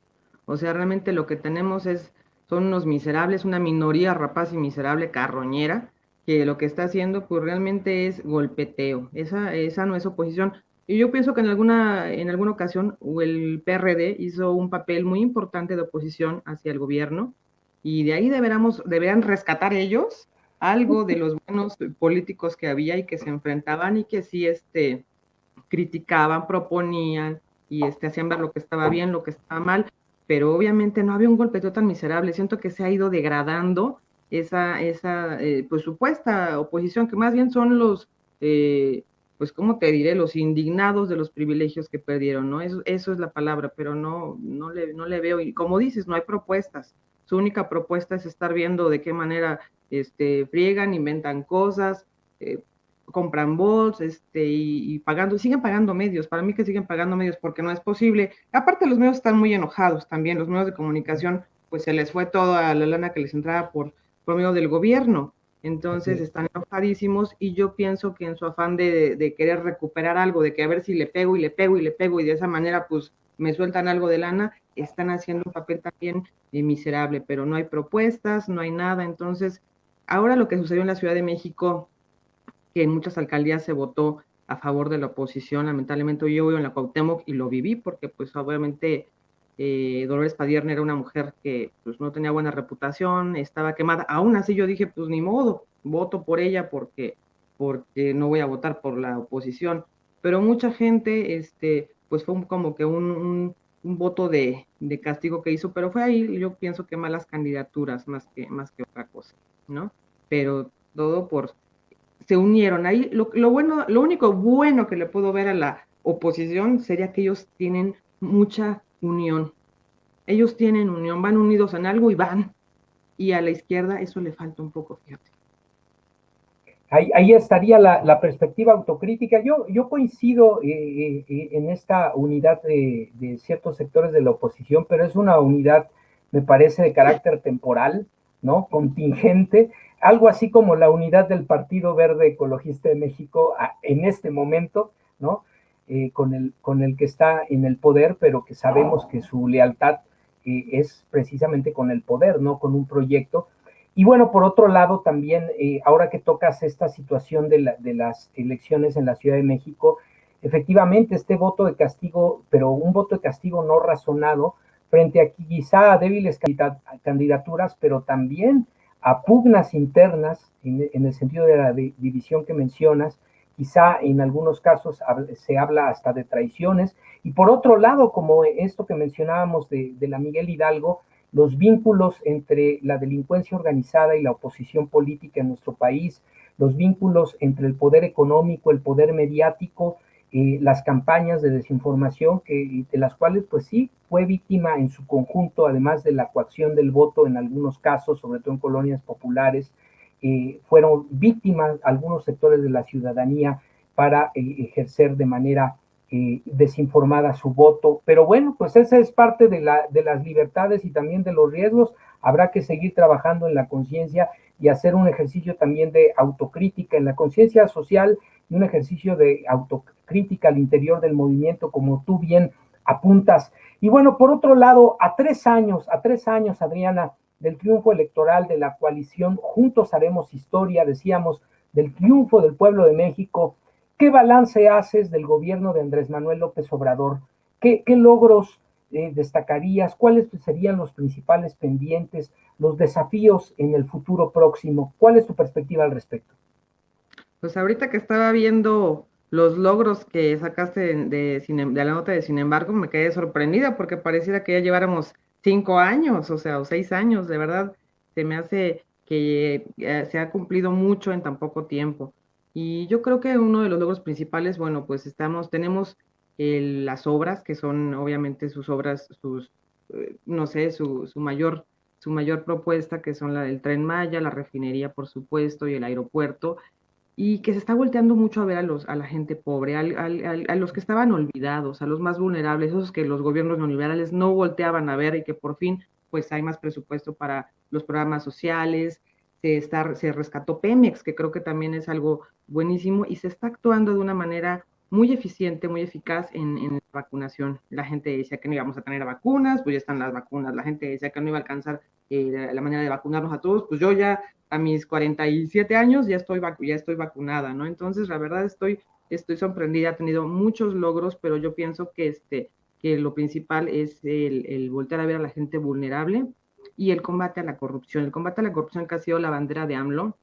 O sea, realmente lo que tenemos son unos miserables, una minoría rapaz y miserable carroñera, que lo que está haciendo pues realmente es golpeteo. Esa no es oposición. Y yo pienso que en alguna ocasión el PRD hizo un papel muy importante de oposición hacia el gobierno, y de ahí deberán rescatar ellos algo de los buenos políticos que había y que se enfrentaban y que sí criticaban, proponían y hacían ver lo que estaba bien, lo que estaba mal, pero obviamente no había un golpeteo tan miserable. Siento que se ha ido degradando esa pues supuesta oposición, que más bien son pues cómo te diré, los indignados de los privilegios que perdieron, ¿no? Eso es la palabra, pero no le veo, y como dices, no hay propuestas. Su única propuesta es estar viendo de qué manera friegan, inventan cosas, compran bots, y pagando, siguen pagando medios. Para mí que siguen pagando medios porque no es posible. Aparte, los medios están muy enojados también. Los medios de comunicación, pues se les fue toda la lana que les entraba por medio del gobierno. Entonces están enojadísimos, y yo pienso que en su afán de querer recuperar algo, de que a ver si le pego y le pego y le pego y de esa manera pues me sueltan algo de lana, están haciendo un papel también miserable, pero no hay propuestas, no hay nada. Entonces, ahora lo que sucedió en la Ciudad de México, que en muchas alcaldías se votó a favor de la oposición, lamentablemente yo vivo en la Cuauhtémoc y lo viví porque pues obviamente Dolores Padierna era una mujer que pues no tenía buena reputación, estaba quemada. Aún así yo dije, pues ni modo, voto por ella porque no voy a votar por la oposición. Pero mucha gente, pues fue como que un voto de castigo que hizo, pero fue ahí, yo pienso que malas candidaturas más que otra cosa, ¿no? Pero todo se unieron. Ahí lo único bueno que le puedo ver a la oposición sería que ellos tienen mucha unión. Ellos tienen unión, van unidos en algo y van. Y a la izquierda eso le falta un poco, fíjate. Ahí estaría la perspectiva autocrítica. Yo coincido en esta unidad de ciertos sectores de la oposición, pero es una unidad, me parece, de carácter temporal, ¿no? Contingente, algo así como la unidad del Partido Verde Ecologista de México en este momento, ¿no? Con el que está en el poder, pero que sabemos que su lealtad es precisamente con el poder, no con un proyecto. Y bueno, por otro lado, también, ahora que tocas esta situación de las elecciones en la Ciudad de México, efectivamente, este voto de castigo, pero un voto de castigo no razonado, frente a quizá a débiles candidaturas, pero también a pugnas internas, en el sentido de la división que mencionas, quizá en algunos casos se habla hasta de traiciones, y por otro lado, como esto que mencionábamos de la Miguel Hidalgo, los vínculos entre la delincuencia organizada y la oposición política en nuestro país, los vínculos entre el poder económico, el poder mediático, las campañas de desinformación, de las cuales pues sí fue víctima en su conjunto, además de la coacción del voto en algunos casos, sobre todo en colonias populares, fueron víctimas algunos sectores de la ciudadanía para ejercer de manera desinformada su voto. Pero bueno, pues esa es parte de las libertades y también de los riesgos. Habrá que seguir trabajando en la conciencia y hacer un ejercicio también de autocrítica en la conciencia social y un ejercicio de autocrítica al interior del movimiento, como tú bien apuntas. Y bueno, por otro lado, a tres años, Adriana, del triunfo electoral de la coalición Juntos Haremos Historia, decíamos, del triunfo del pueblo de México, ¿qué balance haces del gobierno de Andrés Manuel López Obrador? ¿Qué logros destacarías? ¿Cuáles serían los principales pendientes, los desafíos en el futuro próximo? ¿Cuál es tu perspectiva al respecto? Pues ahorita que estaba viendo los logros que sacaste de la nota de Sin embargo, me quedé sorprendida porque pareciera que ya lleváramos 5 años, o sea, o 6 años, de verdad, se me hace que se ha cumplido mucho en tan poco tiempo. Y yo creo que uno de los logros principales, bueno, pues tenemos las obras, que son obviamente sus obras, no sé, su mayor propuesta, que son la del Tren Maya, la refinería, por supuesto, y el aeropuerto, y que se está volteando mucho a ver a la gente pobre, a los que estaban olvidados, a los más vulnerables, esos que los gobiernos neoliberales no volteaban a ver y que por fin pues hay más presupuesto para los programas sociales, se rescató Pemex, que creo que también es algo buenísimo, y se está actuando de una manera muy eficiente, muy eficaz en la vacunación. La gente decía que no íbamos a tener vacunas, pues ya están las vacunas. La gente decía que no iba a alcanzar la manera de vacunarnos a todos, pues yo ya a mis 47 años ya estoy vacunada, ¿no? Entonces, la verdad estoy sorprendida, ha tenido muchos logros, pero yo pienso que lo principal es el voltear a ver a la gente vulnerable y el combate a la corrupción. El combate a la corrupción, que ha sido la bandera de AMLO,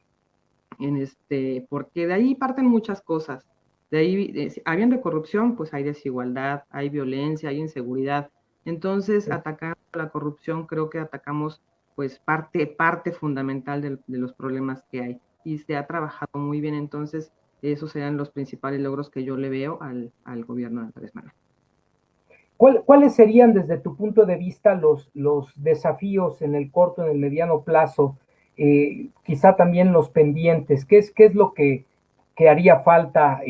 porque de ahí parten muchas cosas. De ahí, habiendo corrupción, pues hay desigualdad, hay violencia, hay inseguridad. Entonces, atacando la corrupción, creo que atacamos pues parte fundamental de los problemas que hay. Y se ha trabajado muy bien, entonces esos serían los principales logros que yo le veo al gobierno de Andrés Manuel. ¿Cuáles serían desde tu punto de vista los desafíos en el corto, en el mediano plazo? Quizá también los pendientes. ¿Qué es lo que haría falta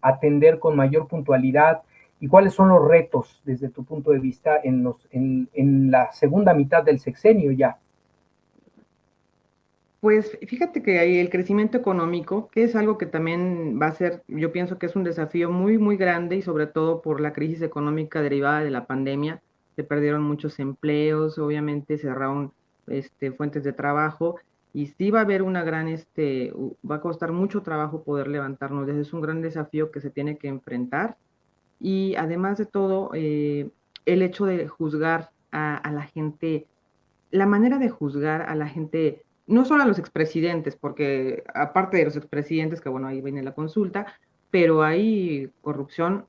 atender con mayor puntualidad? ¿Y cuáles son los retos desde tu punto de vista en la segunda mitad del sexenio ya? Pues fíjate que hay el crecimiento económico, que es algo que también va a ser, yo pienso que es un desafío muy, muy grande, y sobre todo por la crisis económica derivada de la pandemia. Se perdieron muchos empleos, obviamente cerraron fuentes de trabajo, y sí va a haber va a costar mucho trabajo poder levantarnos. Ese es un gran desafío que se tiene que enfrentar. Y además de todo, el hecho de juzgar a la gente, la manera de juzgar a la gente, no solo a los expresidentes, porque aparte de los expresidentes, que bueno, ahí viene la consulta, pero hay corrupción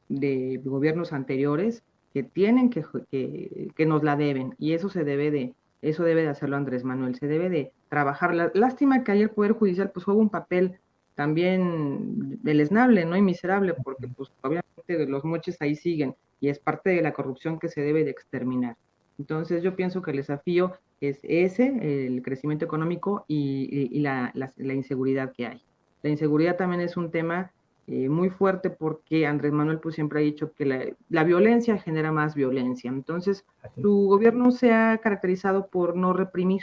de gobiernos anteriores que tienen que nos la deben, y eso debe de hacerlo Andrés Manuel, se debe de trabajar. Lástima que ayer el Poder Judicial pues juega un papel también deleznable, ¿no? Y miserable, porque pues obviamente los moches ahí siguen, y es parte de la corrupción que se debe de exterminar. Entonces yo pienso que el desafío es el crecimiento económico y la inseguridad que hay. La inseguridad también es un tema muy fuerte, porque Andrés Manuel pues siempre ha dicho que la violencia genera más violencia. Entonces su gobierno se ha caracterizado por no reprimir.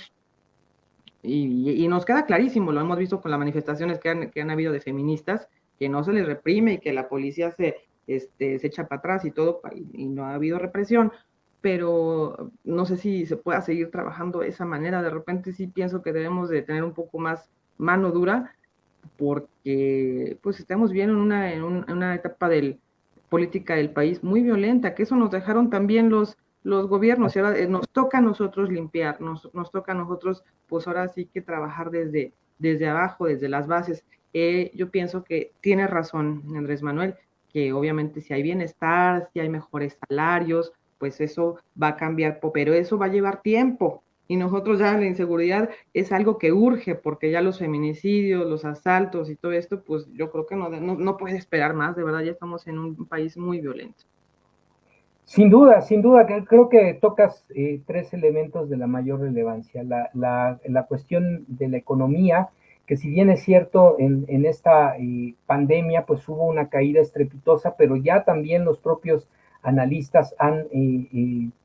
Y nos queda clarísimo, lo hemos visto con las manifestaciones que han habido de feministas, que no se les reprime y que la policía se echa para atrás y todo, y no ha habido represión. Pero no sé si se pueda seguir trabajando de esa manera. De repente sí pienso que debemos de tener un poco más mano dura, porque pues estamos viendo en una etapa política del país muy violenta, que eso nos dejaron también los gobiernos, y ahora nos toca a nosotros limpiar, nos toca a nosotros pues ahora sí que trabajar desde abajo, desde las bases. Yo pienso que tiene razón Andrés Manuel, que obviamente si hay bienestar, si hay mejores salarios, pues eso va a cambiar, pero eso va a llevar tiempo. Y nosotros ya la inseguridad es algo que urge, porque ya los feminicidios, los asaltos y todo esto, pues yo creo que no puede esperar más, de verdad ya estamos en un país muy violento. Sin duda, creo que tocas tres elementos de la mayor relevancia. La cuestión de la economía, que si bien es cierto, en esta pandemia pues hubo una caída estrepitosa, pero ya también los propios analistas han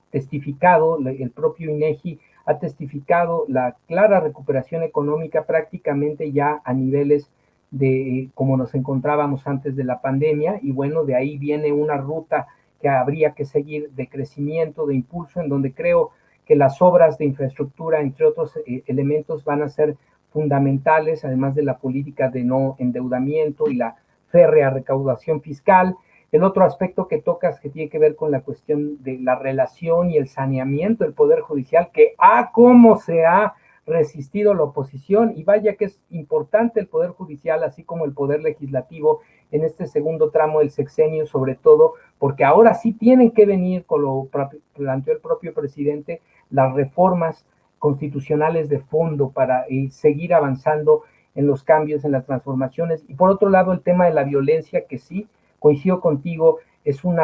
testificado, el propio INEGI ha testificado la clara recuperación económica prácticamente ya a niveles de como nos encontrábamos antes de la pandemia, y bueno, de ahí viene una ruta que habría que seguir de crecimiento, de impulso, en donde creo que las obras de infraestructura, entre otros elementos, van a ser fundamentales, además de la política de no endeudamiento y la férrea recaudación fiscal. El otro aspecto que tocas, que tiene que ver con la cuestión de la relación y el saneamiento del Poder Judicial, que cómo se ha resistido la oposición, y vaya que es importante el Poder Judicial, así como el Poder Legislativo, en este segundo tramo del sexenio, sobre todo porque ahora sí tienen que venir, con lo planteó el propio presidente, las reformas constitucionales de fondo para seguir avanzando en los cambios, en las transformaciones. Y por otro lado, el tema de la violencia, que sí, coincido contigo, es un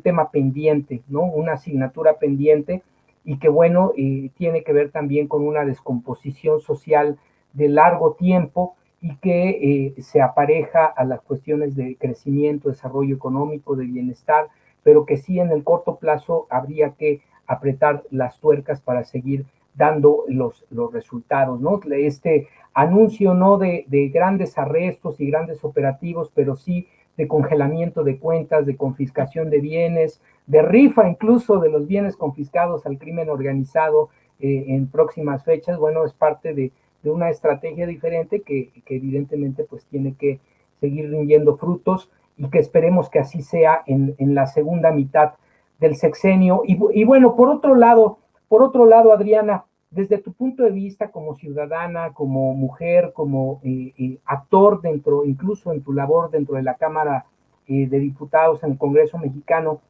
tema pendiente, ¿no? Una asignatura pendiente, y que bueno, tiene que ver también con una descomposición social de largo tiempo, y que se apareja a las cuestiones de crecimiento, desarrollo económico, de bienestar, pero que sí en el corto plazo habría que apretar las tuercas para seguir dando los resultados, ¿no? Este anuncio no de grandes arrestos y grandes operativos, pero sí de congelamiento de cuentas, de confiscación de bienes, de rifa incluso de los bienes confiscados al crimen organizado en próximas fechas. Bueno, es parte de una estrategia diferente que evidentemente pues tiene que seguir rindiendo frutos, y que esperemos que así sea en la segunda mitad del sexenio. Y bueno, por otro lado, Adriana, desde tu punto de vista como ciudadana, como mujer, como actor dentro, incluso en tu labor dentro de la Cámara de Diputados en el Congreso mexicano,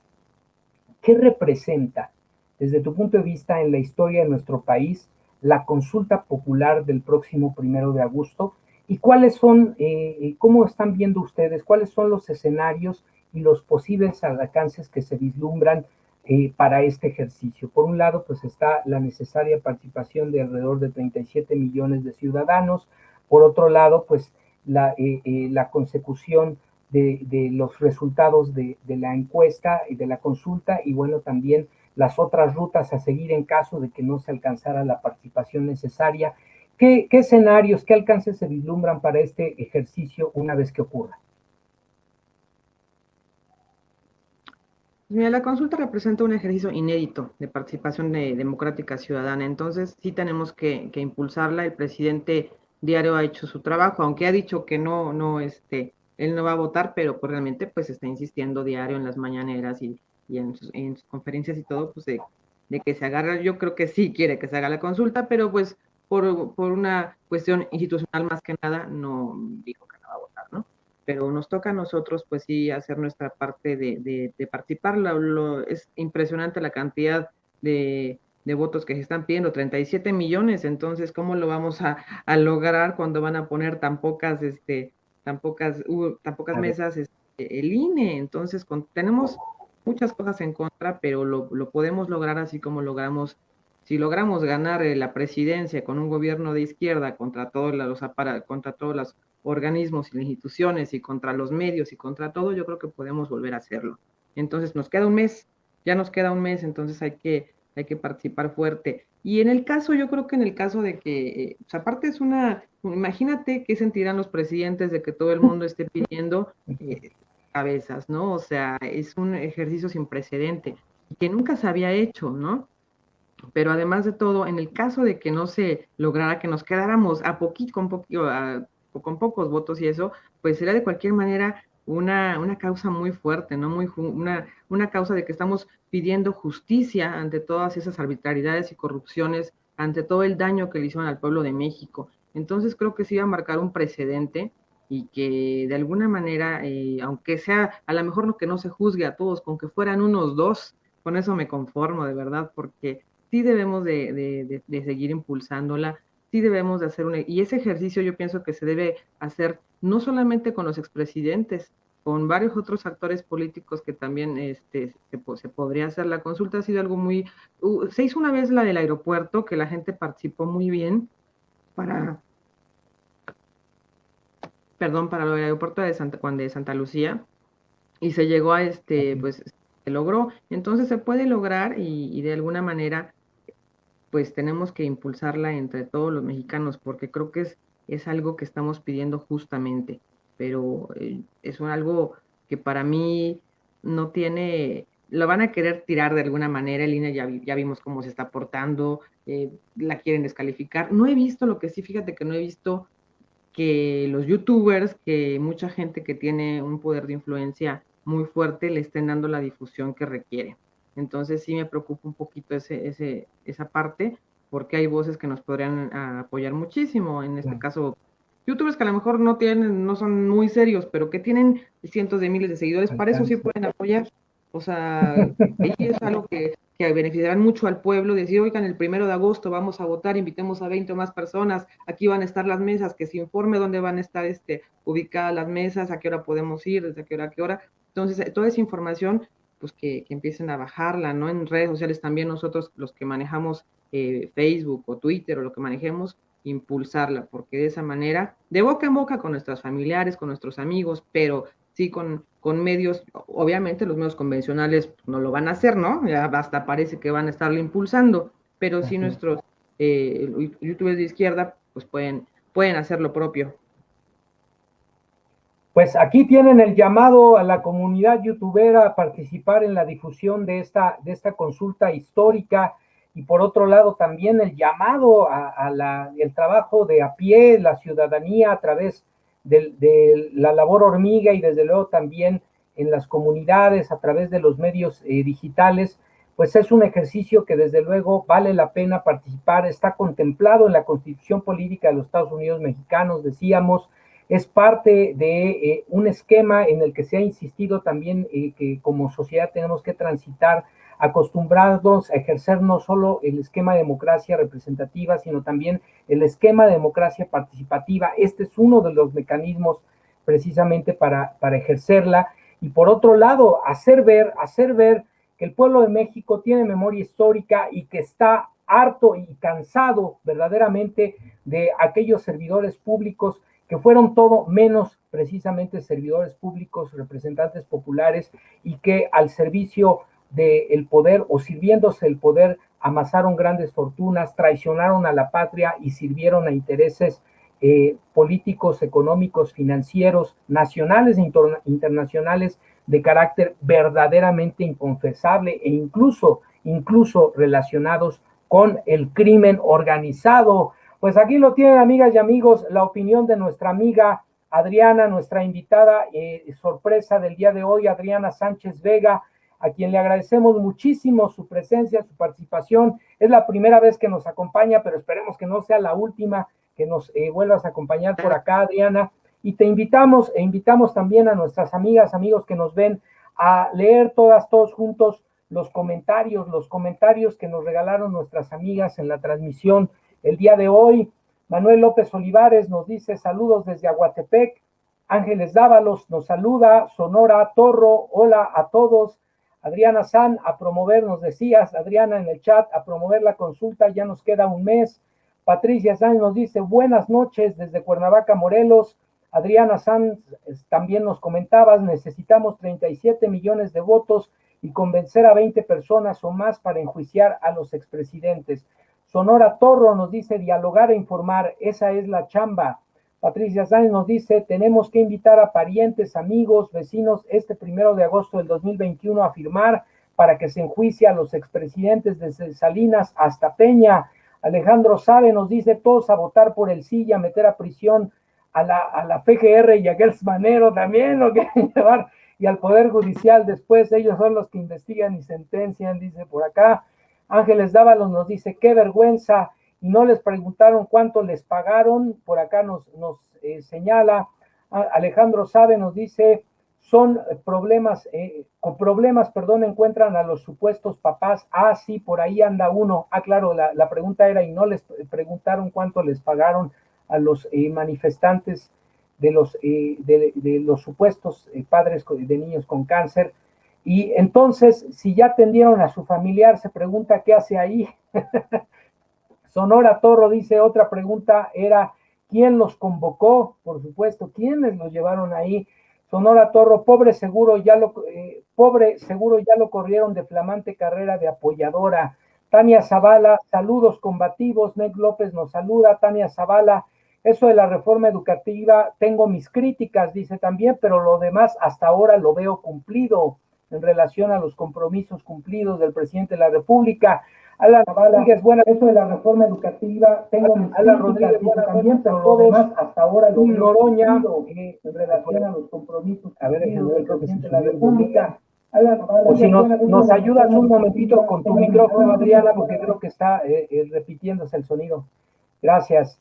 ¿qué representa desde tu punto de vista en la historia de nuestro país la consulta popular del próximo 1 de agosto? ¿Y cuáles son, cómo están viendo ustedes, cuáles son los escenarios y los posibles alcances que se vislumbran para este ejercicio? Por un lado, pues está la necesaria participación de alrededor de 37 millones de ciudadanos. Por otro lado, pues la consecución de los resultados de la encuesta y de la consulta, y bueno, también las otras rutas a seguir en caso de que no se alcanzara la participación necesaria. ¿Qué escenarios, qué alcances se vislumbran para este ejercicio una vez que ocurra? Mira, la consulta representa un ejercicio inédito de participación democrática ciudadana, entonces sí tenemos que impulsarla. El presidente diario ha hecho su trabajo, aunque ha dicho que él no va a votar, pero pues realmente pues está insistiendo diario en las mañaneras y en sus conferencias y todo, pues de que se agarra. Yo creo que sí quiere que se haga la consulta, pero pues por una cuestión institucional más que nada, no dijo que no va a votar, ¿no? Pero nos toca a nosotros, pues sí, hacer nuestra parte de participar. Es impresionante la cantidad de votos que se están pidiendo, 37 millones, entonces, ¿cómo lo vamos a lograr cuando van a poner tan pocas mesas el INE? Entonces, tenemos muchas cosas en contra, pero lo podemos lograr, así como si logramos ganar la presidencia con un gobierno de izquierda contra todos los organismos y instituciones y contra los medios y contra todo, yo creo que podemos volver a hacerlo. Entonces nos queda un mes, entonces hay que participar fuerte. Y yo creo que en el caso de que, pues aparte imagínate qué sentirán los presidentes de que todo el mundo esté pidiendo cabezas, ¿no? O sea, es un ejercicio sin precedente y que nunca se había hecho, ¿no? Pero además de todo, en el caso de que no se lograra, que nos quedáramos con pocos votos y eso, pues sería de cualquier manera una causa muy fuerte, ¿no? Una causa de que estamos pidiendo justicia ante todas esas arbitrariedades y corrupciones, ante todo el daño que le hicieron al pueblo de México. Entonces creo que sí va a marcar un precedente, y que de alguna manera, aunque sea a lo mejor que no se juzgue a todos, con que fueran unos 2, con eso me conformo, de verdad, porque sí debemos de seguir impulsándola, sí debemos de hacer y ese ejercicio yo pienso que se debe hacer no solamente con los expresidentes, con varios otros actores políticos que también se podría hacer. La consulta ha sido algo se hizo una vez la del aeropuerto, que la gente participó muy bien para lo del aeropuerto de Santa Lucía, y se llegó pues se logró. Entonces se puede lograr, y de alguna manera pues tenemos que impulsarla entre todos los mexicanos, porque creo que es algo que estamos pidiendo justamente, pero es algo que para mí no tiene, lo van a querer tirar de alguna manera. El INE ya vimos cómo se está portando, la quieren descalificar. No he visto, lo que sí, fíjate que no he visto que los youtubers, que mucha gente que tiene un poder de influencia muy fuerte, le estén dando la difusión que requiere. Entonces sí me preocupa un poquito esa parte, porque hay voces que nos podrían apoyar muchísimo. En este caso, youtubers que a lo mejor no son muy serios, pero que tienen cientos de miles de seguidores, para eso sí pueden apoyar. O sea, ahí es algo que beneficiarán mucho al pueblo, decir, oigan, el 1 de agosto vamos a votar, invitemos a 20 o más personas, aquí van a estar las mesas, que se informe dónde van a estar ubicadas las mesas, a qué hora podemos ir, desde qué hora. Entonces, toda esa información, pues que empiecen a bajarla, ¿no? En redes sociales también nosotros, los que manejamos Facebook o Twitter o lo que manejemos, impulsarla, porque de esa manera, de boca en boca con nuestros familiares, con nuestros amigos, pero sí con medios, obviamente los medios convencionales no lo van a hacer, ¿no? Ya hasta parece que van a estarlo impulsando, pero sí nuestros youtubers de izquierda, pues pueden hacer lo propio. Pues aquí tienen el llamado a la comunidad youtubera a participar en la difusión de esta consulta histórica, y por otro lado también el llamado el trabajo de a pie, la ciudadanía a través de la labor hormiga, y desde luego también en las comunidades a través de los medios digitales. Pues es un ejercicio que desde luego vale la pena participar, está contemplado en la Constitución Política de los Estados Unidos Mexicanos, decíamos. Es parte de un esquema en el que se ha insistido también que como sociedad tenemos que transitar, acostumbrados a ejercer no solo el esquema de democracia representativa, sino también el esquema de democracia participativa. Este es uno de los mecanismos precisamente para ejercerla. Y por otro lado, hacer ver que el pueblo de México tiene memoria histórica y que está harto y cansado verdaderamente de aquellos servidores públicos que fueron todo menos precisamente servidores públicos, representantes populares, y que al servicio del poder o sirviéndose el poder amasaron grandes fortunas, traicionaron a la patria y sirvieron a intereses políticos, económicos, financieros, nacionales e internacionales de carácter verdaderamente inconfesable, e incluso relacionados con el crimen organizado. Pues aquí lo tienen, amigas y amigos, la opinión de nuestra amiga Adriana, nuestra invitada sorpresa del día de hoy, Adriana Sánchez Vega, a quien le agradecemos muchísimo su presencia, su participación. Es la primera vez que nos acompaña, pero esperemos que no sea la última, que nos vuelvas a acompañar por acá, Adriana. Y te invitamos también a nuestras amigas, amigos que nos ven, a leer todos juntos los comentarios que nos regalaron nuestras amigas en la transmisión el día de hoy. Manuel López Olivares nos dice saludos desde Aguatepec. Ángeles Dávalos nos saluda. Sonora Torro, hola a todos. Adriana San, a promover, nos decías, Adriana, en el chat, a promover la consulta, ya nos queda un mes. Patricia San nos dice buenas noches desde Cuernavaca, Morelos. Adriana San, también nos comentabas, necesitamos 37 millones de votos y convencer a 20 personas o más para enjuiciar a los expresidentes. Sonora Torro nos dice dialogar e informar, esa es la chamba. Patricia Sáenz nos dice, tenemos que invitar a parientes, amigos, vecinos, 1 de agosto del 2021 a firmar para que se enjuicie a los expresidentes desde Salinas hasta Peña. Alejandro Sabe nos dice, todos a votar por el sí y a meter a prisión a la FGR y a Gers Manero también lo quieren llevar, y al Poder Judicial después, ellos son los que investigan y sentencian, dice por acá. Ángeles Dávalos nos dice, qué vergüenza, y no les preguntaron cuánto les pagaron, por acá nos señala. Alejandro Sabe nos dice, son problemas, encuentran a los supuestos papás. Sí, por ahí anda uno. Claro, la pregunta era, y no les preguntaron cuánto les pagaron a los manifestantes de los supuestos padres de niños con cáncer. Y entonces, si ya atendieron a su familiar, se pregunta qué hace ahí. Sonora Torro dice, otra pregunta era, ¿quién los convocó? Por supuesto, ¿quiénes los llevaron ahí? Sonora Torro, pobre seguro ya lo corrieron de flamante carrera de apoyadora. Tania Zavala, saludos combativos. Ned López nos saluda. Tania Zavala, eso de la reforma educativa, tengo mis críticas, dice también, pero lo demás hasta ahora lo veo cumplido en relación a los compromisos cumplidos del presidente de la República. Alan Rodríguez, buena, eso de la reforma educativa, tengo mis Alan Rodríguez, buena también, pero lo demás hasta ahora lo veo Noroña, en relación a los compromisos cumplidos del presidente de la República. O si nos ayudas un momentito con tu micrófono, Adriana, porque creo que está repitiéndose el sonido. Gracias.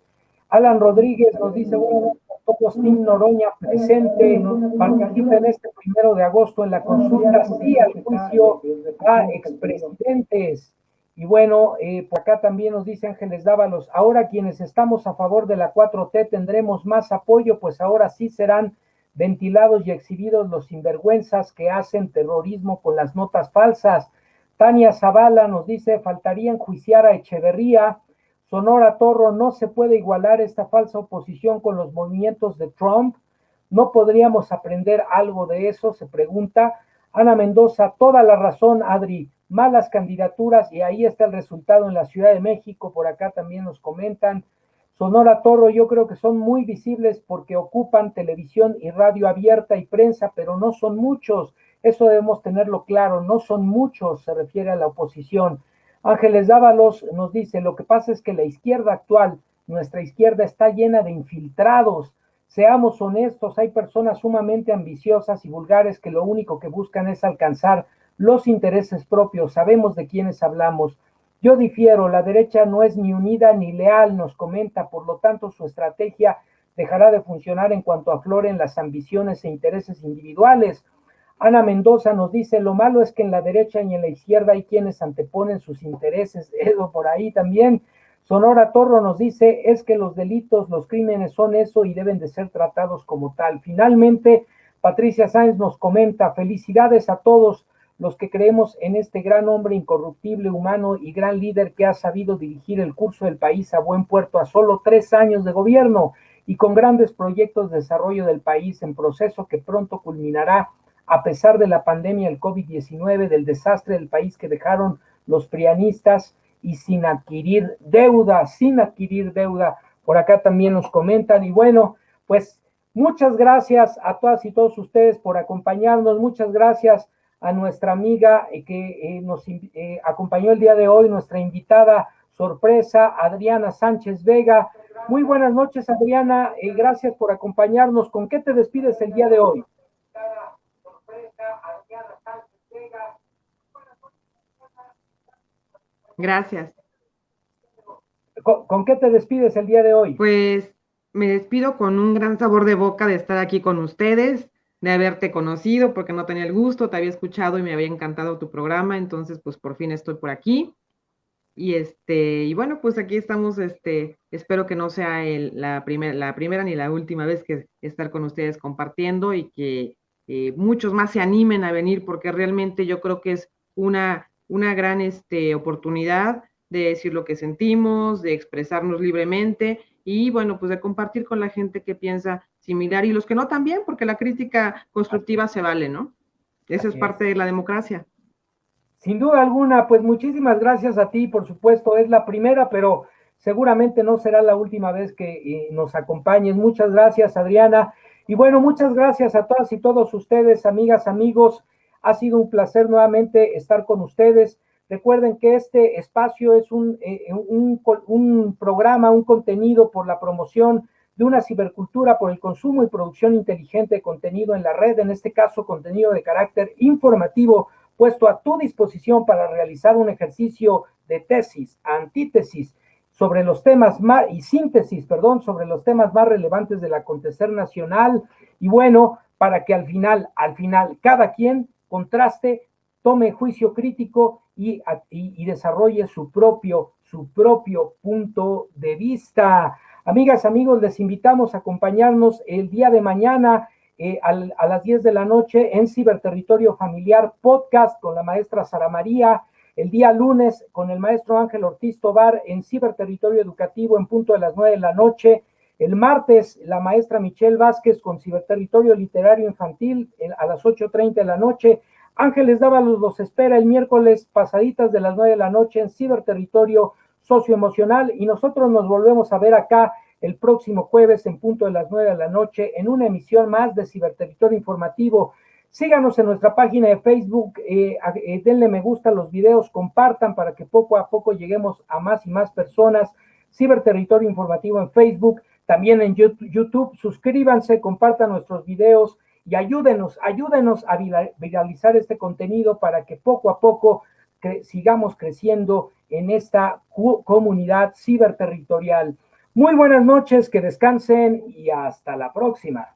Alan Rodríguez nos dice, bueno, todos Tim Noroña presente, participa en este 1 de agosto en la consulta, sí al juicio a expresidentes. Y bueno, por acá también nos dice Ángeles Dávalos, ahora quienes estamos a favor de la 4T tendremos más apoyo, pues ahora sí serán ventilados y exhibidos los sinvergüenzas que hacen terrorismo con las notas falsas. Tania Zavala nos dice, faltaría enjuiciar a Echeverría. Sonora Torro, no se puede igualar esta falsa oposición con los movimientos de Trump. ¿No podríamos aprender algo de eso? Se pregunta. Ana Mendoza, toda la razón, Adri. Malas candidaturas y ahí está el resultado en la Ciudad de México. Por acá también nos comentan. Sonora Torro, yo creo que son muy visibles porque ocupan televisión y radio abierta y prensa, pero no son muchos. Eso debemos tenerlo claro, no son muchos, se refiere a la oposición. Ángeles Dávalos nos dice, lo que pasa es que la izquierda actual, nuestra izquierda está llena de infiltrados. Seamos honestos, hay personas sumamente ambiciosas y vulgares que lo único que buscan es alcanzar los intereses propios. Sabemos de quiénes hablamos. Yo difiero, la derecha no es ni unida ni leal, nos comenta, por lo tanto su estrategia dejará de funcionar en cuanto afloren las ambiciones e intereses individuales. Ana Mendoza nos dice, lo malo es que en la derecha y en la izquierda hay quienes anteponen sus intereses, eso por ahí también. Sonora Torro nos dice, es que los delitos, los crímenes son eso y deben de ser tratados como tal. Finalmente, Patricia Sáenz nos comenta, felicidades a todos los que creemos en este gran hombre incorruptible, humano y gran líder que ha sabido dirigir el curso del país a buen puerto a solo 3 años de gobierno y con grandes proyectos de desarrollo del país en proceso que pronto culminará a pesar de la pandemia del COVID-19, del desastre del país que dejaron los prianistas y sin adquirir deuda. Por acá también nos comentan y bueno, pues muchas gracias a todas y todos ustedes por acompañarnos, muchas gracias a nuestra amiga que nos acompañó el día de hoy, nuestra invitada sorpresa, Adriana Sánchez Vega. Muy buenas noches, Adriana, gracias por acompañarnos. ¿Con qué te despides el día de hoy? Gracias. ¿Con qué te despides el día de hoy? Pues me despido con un gran sabor de boca de estar aquí con ustedes, de haberte conocido, porque no tenía el gusto, te había escuchado y me había encantado tu programa, entonces pues por fin estoy por aquí. Y bueno, pues aquí estamos, espero que no sea la primera ni la última vez que estar con ustedes compartiendo y que muchos más se animen a venir, porque realmente yo creo que es una gran oportunidad de decir lo que sentimos, de expresarnos libremente y bueno, pues de compartir con la gente que piensa similar y los que no también, porque la crítica constructiva se vale, ¿no? Eso es parte de la democracia. Sin duda alguna, pues muchísimas gracias a ti, por supuesto, es la primera, pero seguramente no será la última vez que nos acompañes. Muchas gracias, Adriana. Y bueno, muchas gracias a todas y todos ustedes, amigas, amigos. Ha sido un placer nuevamente estar con ustedes. Recuerden que este espacio es un programa, un contenido por la promoción de una cibercultura, por el consumo y producción inteligente de contenido en la red, en este caso contenido de carácter informativo, puesto a tu disposición para realizar un ejercicio de tesis, antítesis, sobre los temas más, y síntesis, sobre los temas más relevantes del acontecer nacional, y bueno, para que al final, cada quien contraste, tome juicio crítico y desarrolle su propio punto de vista. Amigas, amigos, les invitamos a acompañarnos el día de mañana a las 10 de la noche en Ciberterritorio Familiar Podcast con la maestra Sara María, el día lunes con el maestro Ángel Ortiz Tobar en Ciberterritorio Educativo en punto de las 9 de la noche, el martes la maestra Michelle Vázquez con Ciberterritorio Literario Infantil a las 8:30 de la noche. Ángeles Dávalos los espera el miércoles pasaditas de las 9 de la noche en Ciberterritorio Socioemocional, y nosotros nos volvemos a ver acá el próximo jueves en punto de las 9 de la noche en una emisión más de Ciberterritorio Informativo. Síganos en nuestra página de Facebook, denle me gusta a los videos, compartan para que poco a poco lleguemos a más y más personas. Ciberterritorio Informativo en Facebook, también en YouTube. Suscríbanse, compartan nuestros videos y ayúdenos a viralizar este contenido para que poco a poco sigamos creciendo en esta comunidad ciberterritorial. Muy buenas noches, que descansen y hasta la próxima.